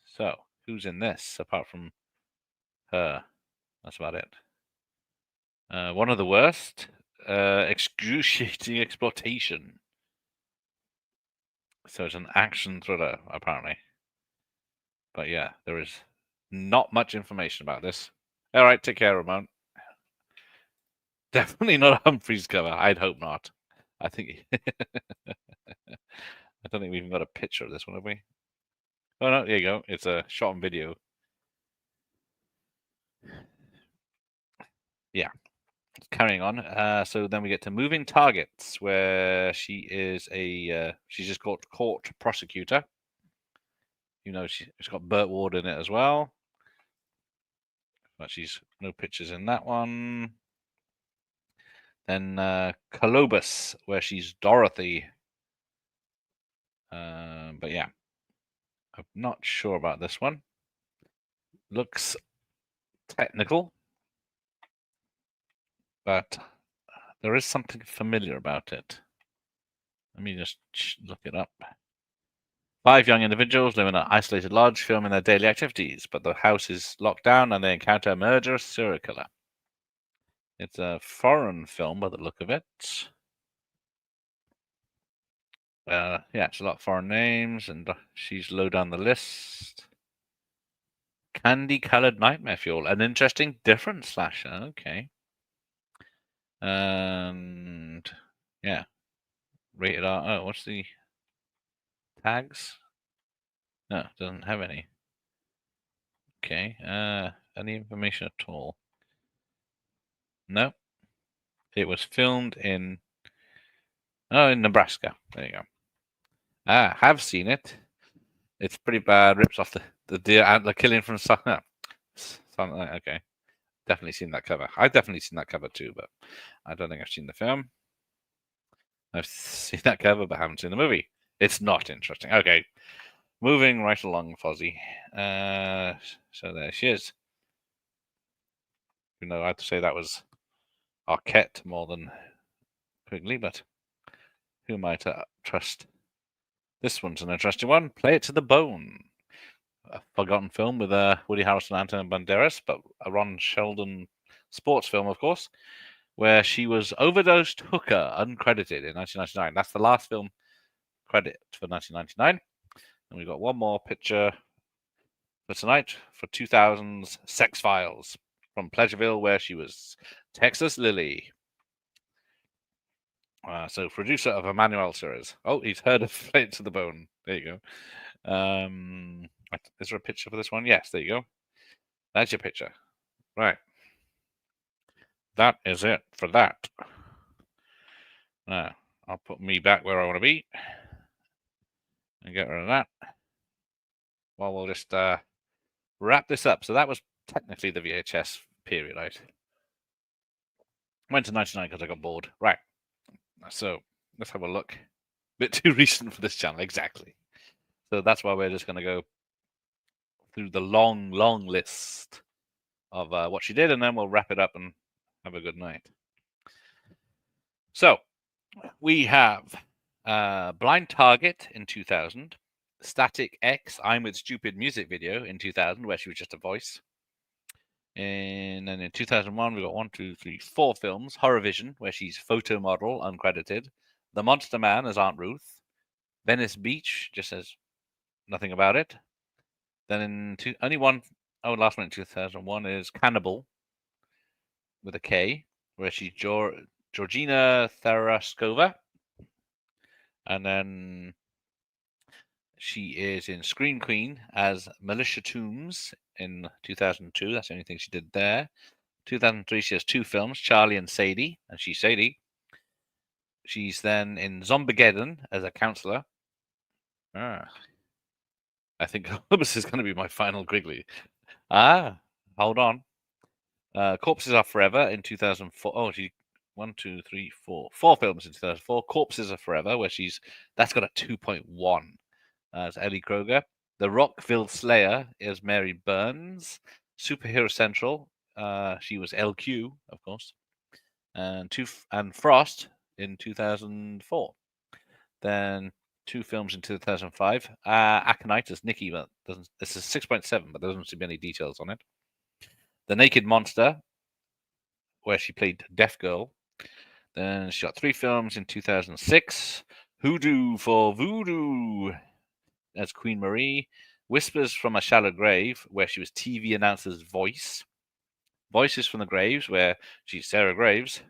So who's in this apart from her? That's about it. One of the worst. Excruciating Exploitation. So it's an action thriller, apparently. But yeah, there is not much information about this. All right, take care, Ramon. Definitely not a Humphreys cover. I'd hope not. I think I don't think we even got a picture of this one, have we? Oh no, there you go. It's a shot on video. Yeah. Carrying on. So then we get to Moving Targets, where she is she's just got court prosecutor. You know, she's got Burt Ward in it as well. But she's no pictures in that one. Then Colobus, where she's Dorothy. But yeah, I'm not sure about this one. Looks technical, but there is something familiar about it. Let me just look it up. 5 young individuals live in an isolated lodge, filming their daily activities, but the house is locked down and they encounter a murderous serial killer. It's a foreign film by the look of it. Yeah, it's a lot of foreign names, and she's low down the list. Candy-colored nightmare fuel, an interesting, different slasher. Okay. And yeah, rated R. Oh, what's the tags? No, it doesn't have any. Okay. Any information at all? No. It was filmed in Nebraska. There you go. Have seen it. It's pretty bad. Rips off the deer antler killing from something. Okay. Definitely seen that cover. I've definitely seen that cover too, but I don't think I've seen the film. I've seen that cover, but haven't seen the movie. It's not interesting. Okay. Moving right along, Fozzie. So there she is. You know, I have to say that was Arquette more than Quigley, but who am I to trust? This one's an interesting one. Play It to the Bone. A forgotten film with Woody Harrelson, Antonio Banderas, but a Ron Sheldon sports film, of course, where she was overdosed hooker, uncredited in 1999. That's the last film credit for 1999. And we've got one more picture for tonight for 2000's Sex Files from Pleasureville, where she was Texas Lily. So producer of Emmanuel series. Oh, he's heard of Play It to the Bone. There you go. Is there a picture for this one? Yes, there you go. That's your picture. Right. That is it for that. Now, I'll put me back where I want to be and get rid of that. Well, we'll just wrap this up. So that was technically the VHS period. I went to 99 because I got bored. Right. So let's have a look. A bit too recent for this channel, exactly. So that's why we're just going to go through the long, long list of what she did, and then we'll wrap it up and have a good night. So we have Blind Target in 2000, Static X, I'm With Stupid music video in 2000, where she was just a voice. And then in 2001, we got 4 films. Horror Vision, where she's photo model, uncredited. The Monster Man as Aunt Ruth. Venice Beach, just says nothing about it. Then last one in 2001 is Cannibal, with a K, where she's Georgina Tharaskova. And then she is in Scream Queen as Militia Toombs in 2002. That's the only thing she did there. 2003, she has 2 films, Charlie and Sadie, and she's Sadie. She's then in Zombigeddon as a counselor. I think this is going to be my final Quigley. Hold on. Corpses Are Forever in 2004. Oh, she 4 films in 2004. Corpses Are Forever, where that's got a 2.1 as Ellie Kroger. The Rockville Slayer is Mary Burns. Superhero Central, she was LQ, of course. And Frost in 2004. Then 2 films in 2005. Aconitis, Nikki, but this is 6.7, but there doesn't seem to be any details on it. The Naked Monster, where she played Deaf Girl. Then she got 3 films in 2006. Hoodoo for Voodoo as Queen Marie. Whispers from a Shallow Grave, where she was TV announcer's voice. Voices from the Graves, where she's Sarah Graves.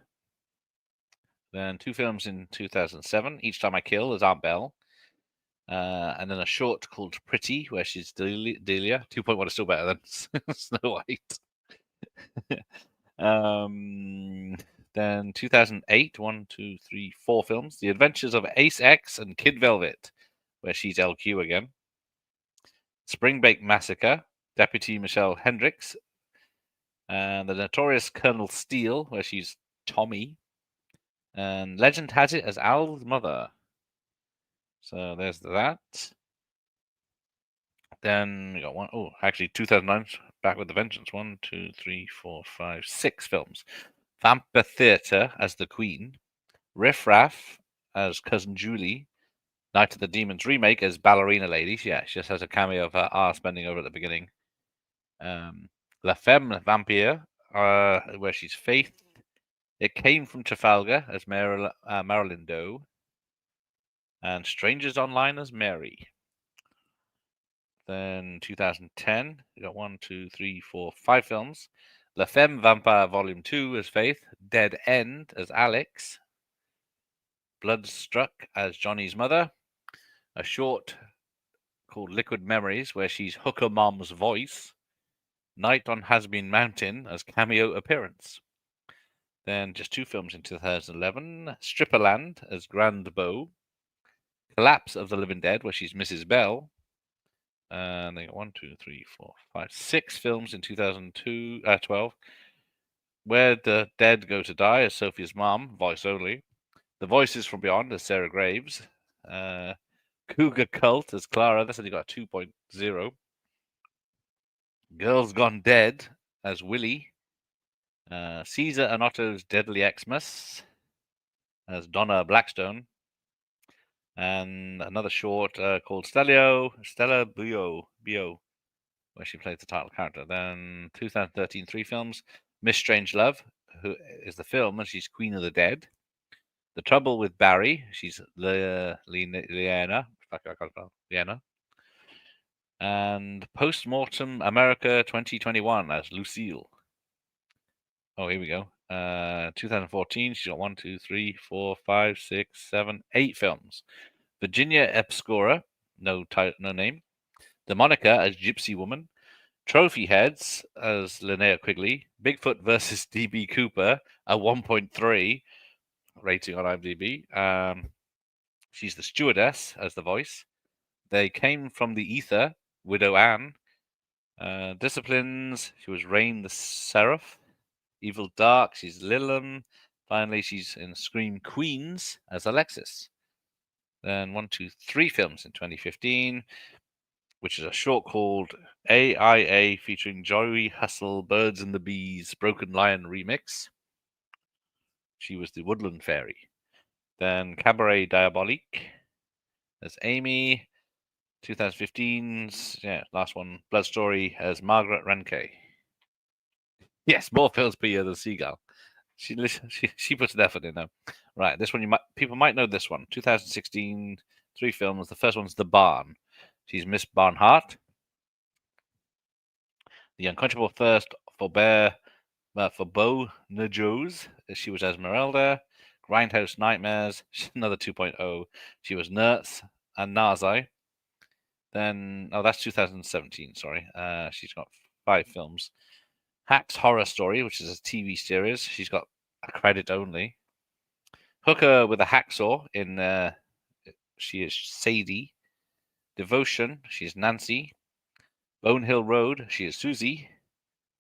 Then 2 films in 2007, Each Time I Kill as Aunt Belle. And then a short called Pretty, where she's Delia. 2.1 is still better than Snow White. Then 2008, 1, 2, 3, 4 films. The Adventures of Ace X and Kid Velvet, where she's LQ again. Spring Break Massacre, Deputy Michelle Hendricks. And The Notorious Colonel Steele, where she's Tommy. And legend has it as Al's mother. So there's that. Then we got one. Oh, actually, 2009, back with the vengeance. 1, 2, 3, 4, 5, 6 films. Vampire Theatre as the Queen. Riff Raff as Cousin Julie. Night of the Demons remake as Ballerina Lady. Yeah, she just has a cameo of her arse bending over at the beginning. La Femme Vampire, where she's Faith. It Came from Trafalgar as Marilyn Doe. And Strangers Online as Mary. Then 2010, we got 1, 2, 3, 4, 5 films. La Femme Vampire Volume 2 as Faith. Dead End as Alex. Bloodstruck as Johnny's mother. A short called Liquid Memories, where she's Hooker Mom's voice. Night on Has-Been Mountain as cameo appearance. Then just 2 films in 2011. Stripperland as Grand Beau. Collapse of the Living Dead, where she's Mrs. Bell. And they got 1, 2, 3, 4, 5, 6 films in 2012. Where the Dead Go to Die as Sophie's mom, voice only. The Voices from Beyond as Sarah Graves. Cougar Cult as Clara. That's only got a 2.0. Girls Gone Dead as Willie. Caesar and Otto's Deadly Xmas as Donna Blackstone. And another short called Stella Bio, where she plays the title character. Then 2013, 3 films. Miss Strangelove, who is the film, and she's Queen of the Dead. The Trouble with Barry, she's Linnea. Linnea. And Postmortem America 2021 as Lucille. Oh, here we go. 2014, she's got 1, 2, 3, 4, 5, 6, 7, 8 films. Virginia Epscora, no name. The Monica as Gypsy Woman. Trophy Heads as Linnea Quigley. Bigfoot versus DB Cooper, a 1.3 rating on IMDb. She's the stewardess as the voice. They Came from the Ether, Widow Anne. Disciplines, she was Rain the Seraph. Evil Dark, she's Lillian. Finally, she's in Scream Queens as Alexis. Then 1, 2, 3 films in 2015, which is a short called AIA featuring Joey Hustle, Birds and the Bees, Broken Lion remix. She was the Woodland Fairy. Then Cabaret Diabolique as Amy. 2015's last one, Blood Story as Margaret Renke. Yes, more films per year than Seagull. She puts an effort in now. Right, this one people might know this one. 2016, 3 films. The first one's The Barn. She's Miss Barnhart. The Unquenchable Thirst for Beau Najos. She was Esmeralda. Grindhouse Nightmares. Another 2.0. She was Nurse and Nazi. Then, that's 2017. Sorry, she's got 5 films. Hack's Horror Story, which is a TV series. She's got a credit only. Hooker with a Hacksaw in she is Sadie. Devotion, she's Nancy. Bonehill Road, she is Susie.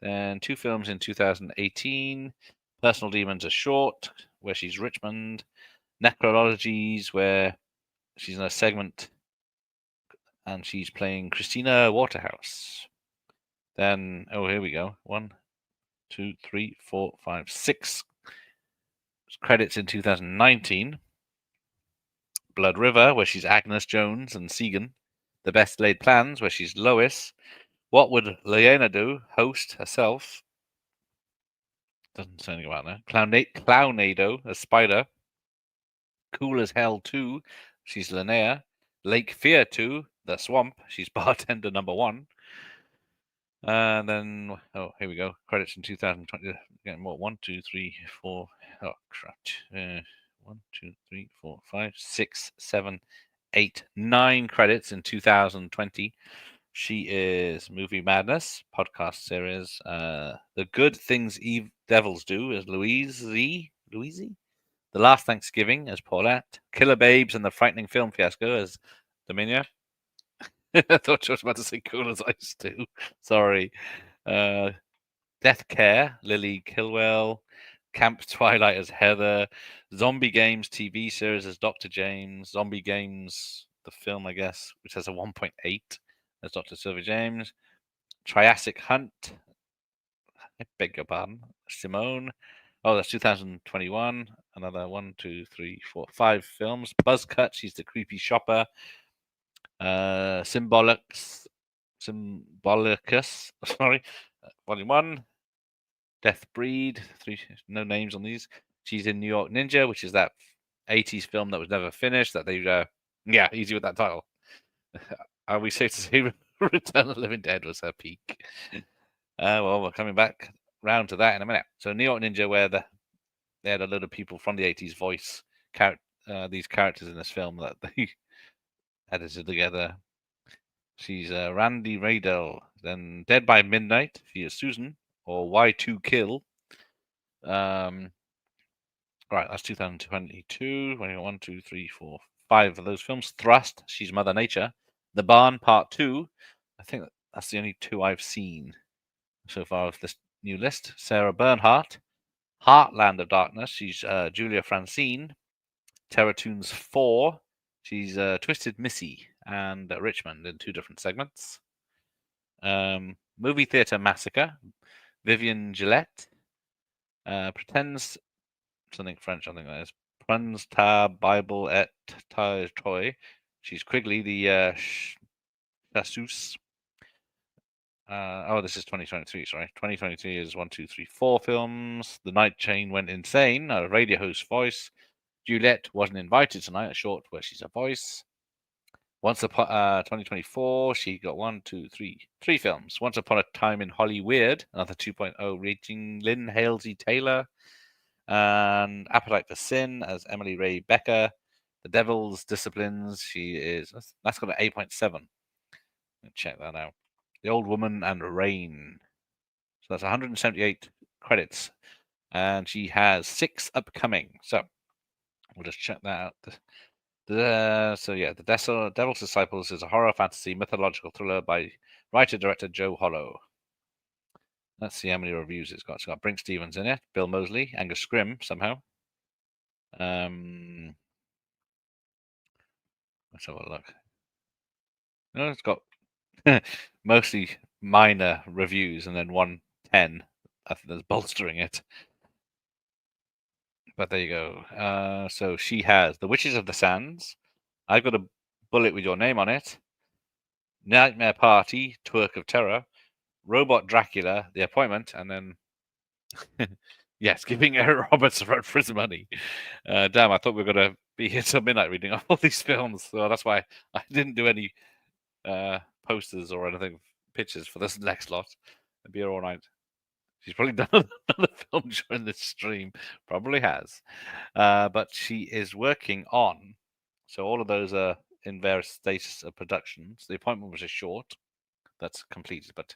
Then 2 films in 2018. Personal Demons, a short, where she's Richmond. Necrologies, where she's in a segment and she's playing Christina Waterhouse. Then, here we go. 1, 2, 3, 4, 5, 6 credits in 2019. Blood River, where she's Agnes Jones and Segan. The Best Laid Plans, where she's Lois. What Would Linnea Do? Host herself. Doesn't say anything about that. Clownado, a Spider. Cool as Hell 2, She's Linnea. Lake Fear 2, The Swamp. She's bartender number 1. And then, oh, here we go. Credits in 2020. Getting more. 1, 2, 3, 4. Oh, crap. 1, 2, 3, 4, 5, 6, 7, 8, 9 credits in 2020. She is Movie Madness podcast series. The Good Things Eve Devils Do as Louise. The Last Thanksgiving as Paulette. Killer Babes and the Frightening Film Fiasco as Dominia. I thought you was about to say Cool as Ice too. Sorry. Death Care, Lily Kilwell. Camp Twilight as Heather. Zombie Games TV series as Dr. James. Zombie Games, the film, I guess, which has a 1.8 as Dr. Silver James. Triassic Hunt. I beg your pardon. Simone. Oh, that's 2021. Another 1, 2, 3, 4, 5 films. Buzzcut, she's the creepy shopper. Symbolicus, sorry, Volume 1. Death Breed, 3, no names on these. She's in New York Ninja, which is that 80s film that was never finished. That they, yeah, easy with that title. Are we safe to say Return of the Living Dead was her peak? Well, we're coming back round to that in a minute. So New York Ninja, where they had a load of people from the 80s voice these characters in this film that they edited together. She's Randy Radel. Then Dead by Midnight, she is Susan, or Y2 Kill. Right, that's 2022. 1, 2, 3, 4, 5 of those films. Thrust, she's Mother Nature. The Barn, Part 2. I think that's the only 2 I've seen so far of this new list. Sarah Bernhardt. Heartland of Darkness, she's Julia Francine. Terratoons 4, she's Twisted Missy and Richmond in 2 different segments. Movie Theatre Massacre, Vivian Gillette. Pretends something French, I think that is. Pruns ta Bible et ta toy. She's Quigley, the chasseuse. Oh, this is 2023, sorry. 2023 is 1, 2, 3, 4 films. The Night Chain Went Insane, a radio host voice. Juliet Wasn't Invited Tonight, a short where she's a voice. Once upon 2024, she got 3 films. Once Upon a Time in Hollywood, another 2.0 rating. Lynn Halsey Taylor, and Appetite for Sin as Emily Ray Becker. The Devil's Disciplines, that's got an 8.7. Check that out. The Old Woman and Rain. So that's 178 credits, and she has 6 upcoming. So we'll just check that out. The Devil's Disciples is a horror fantasy mythological thriller by writer-director Joe Hollow. Let's see how many reviews it's got. It's got Brink Stevens in it, Bill Moseley, Angus Scrimm somehow. Let's have a look. No, it's got mostly minor reviews and then 110. I think that's bolstering it. But there you go. So she has The Witches of the Sands. I've got a bullet with your name on it. Nightmare Party, Twerk of Terror. Robot Dracula, The Appointment, and then yes, giving Eric Roberts a run for his money. Damn, I thought we were going to be here till midnight reading all these films, so that's why I didn't do any posters or anything, pictures for this next lot. It'd be here all night. She's probably done another film during this stream, probably has, but she is working on. So all of those are in various stages of productions. The Appointment was a short that's completed, but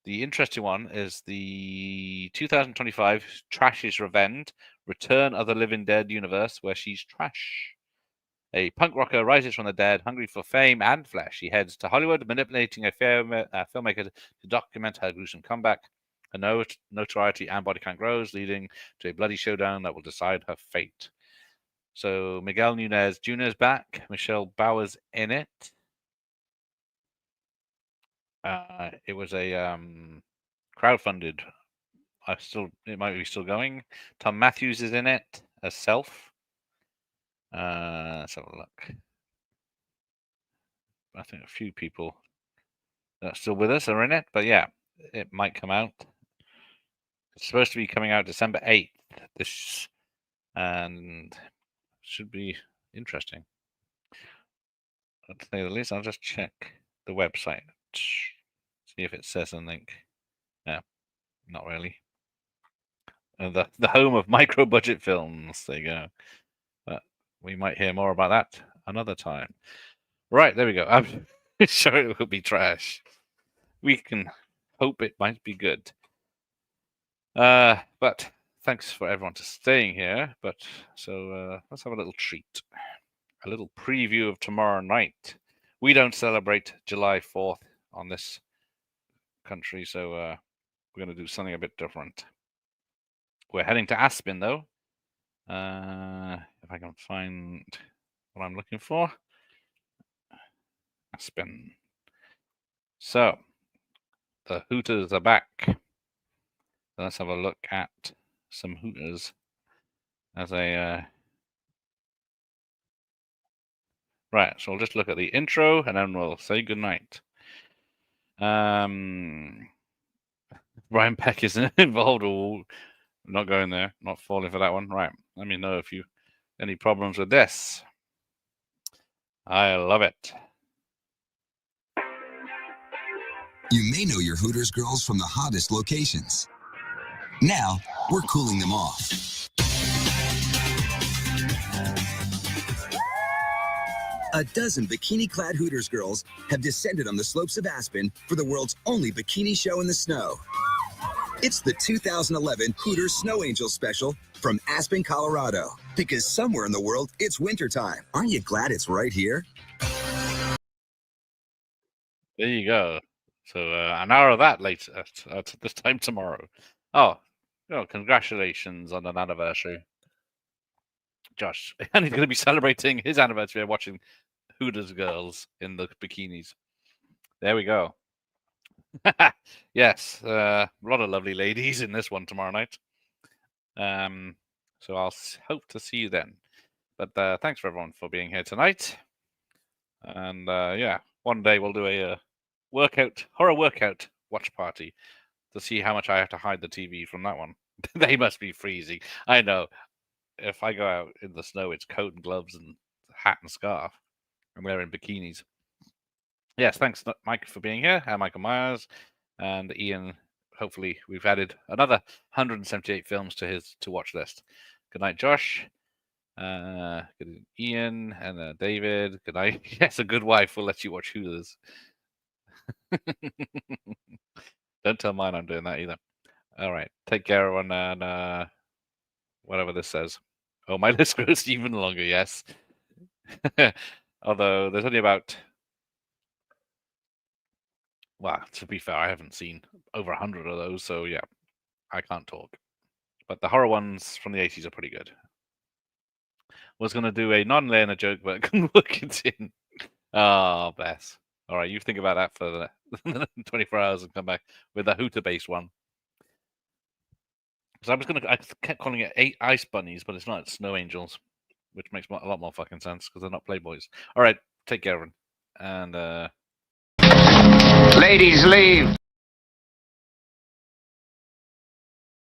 the interesting one is the 2025 Trash is Revenge, Return of the Living Dead universe, where she's Trash. A punk rocker rises from the dead, hungry for fame and flesh. She heads to Hollywood, manipulating a filmmaker to document her gruesome comeback. Her notoriety and body count grows, leading to a bloody showdown that will decide her fate. So Miguel Nunez Jr. is back. Michelle Bauer's in it. It was a crowdfunded. It might be still going. Tom Matthews is in it as Self. Let's have a look. I think a few people that are still with us are in it, but yeah, it might come out. It's supposed to be coming out December 8th. And should be interesting. to say the least. I'll just check the website. See if it says anything. Yeah, not really. The home of micro budget films. There you go. But we might hear more about that another time. Right, there we go. I'm sure it will be trash. We can hope it might be good. But thanks for everyone to staying here. But so let's have a little treat. A little preview of tomorrow night. We don't celebrate July 4th on this country, so we're going to do something a bit different. We're heading to Aspen, though. If I can find what I'm looking for. Aspen. So, the Hooters are back. Let's have a look at some Hooters as a... Right, so we'll just look at the intro, and then we'll say goodnight. Brian Peck is involved. Oh, not going there. Not falling for that one. Right, let me know if you... Any problems with this? I love it. You may know your Hooters girls from the hottest locations. Now, we're cooling them off. A dozen bikini-clad Hooters girls have descended on the slopes of Aspen for the world's only bikini show in the snow. It's the 2011 Hooters Snow Angels special from Aspen, Colorado. Because somewhere in the world, it's wintertime. Aren't you glad it's right here? There you go. So an hour of that later at this time tomorrow. Oh, congratulations on an anniversary. Josh, and he's going to be celebrating his anniversary by watching Hooters girls in the bikinis. There we go. Yes, a lot of lovely ladies in this one tomorrow night. So I'll hope to see you then. But thanks for everyone for being here tonight. And yeah, one day we'll do a horror workout watch party to see how much I have to hide the TV from that one. They must be freezing. I know. If I go out in the snow, it's coat and gloves and hat and scarf. And we're in bikinis. Yes, thanks, Mike, for being here. And Michael Myers and Ian. Hopefully, we've added another 178 films to his to-watch list. Good night, Josh. Good night, Ian and David. Good night. Yes, a good wife will let you watch Hooters. Don't tell mine I'm doing that either. All right. Take care, everyone, and whatever this says. Oh, my list grows even longer, yes. Although there's only about... Well, to be fair, I haven't seen over 100 of those, so yeah, I can't talk. But the horror ones from the 80s are pretty good. Was going to do a non-Linnea joke, but couldn't work it in. Oh, bless. All right, you think about that for the 24 hours and come back with a Hooter-based one. So I kept calling it 8 ice bunnies, but it's not. It's snow angels, which makes a lot more fucking sense because they're not playboys. All right, take care, everyone. And Ladies, leave.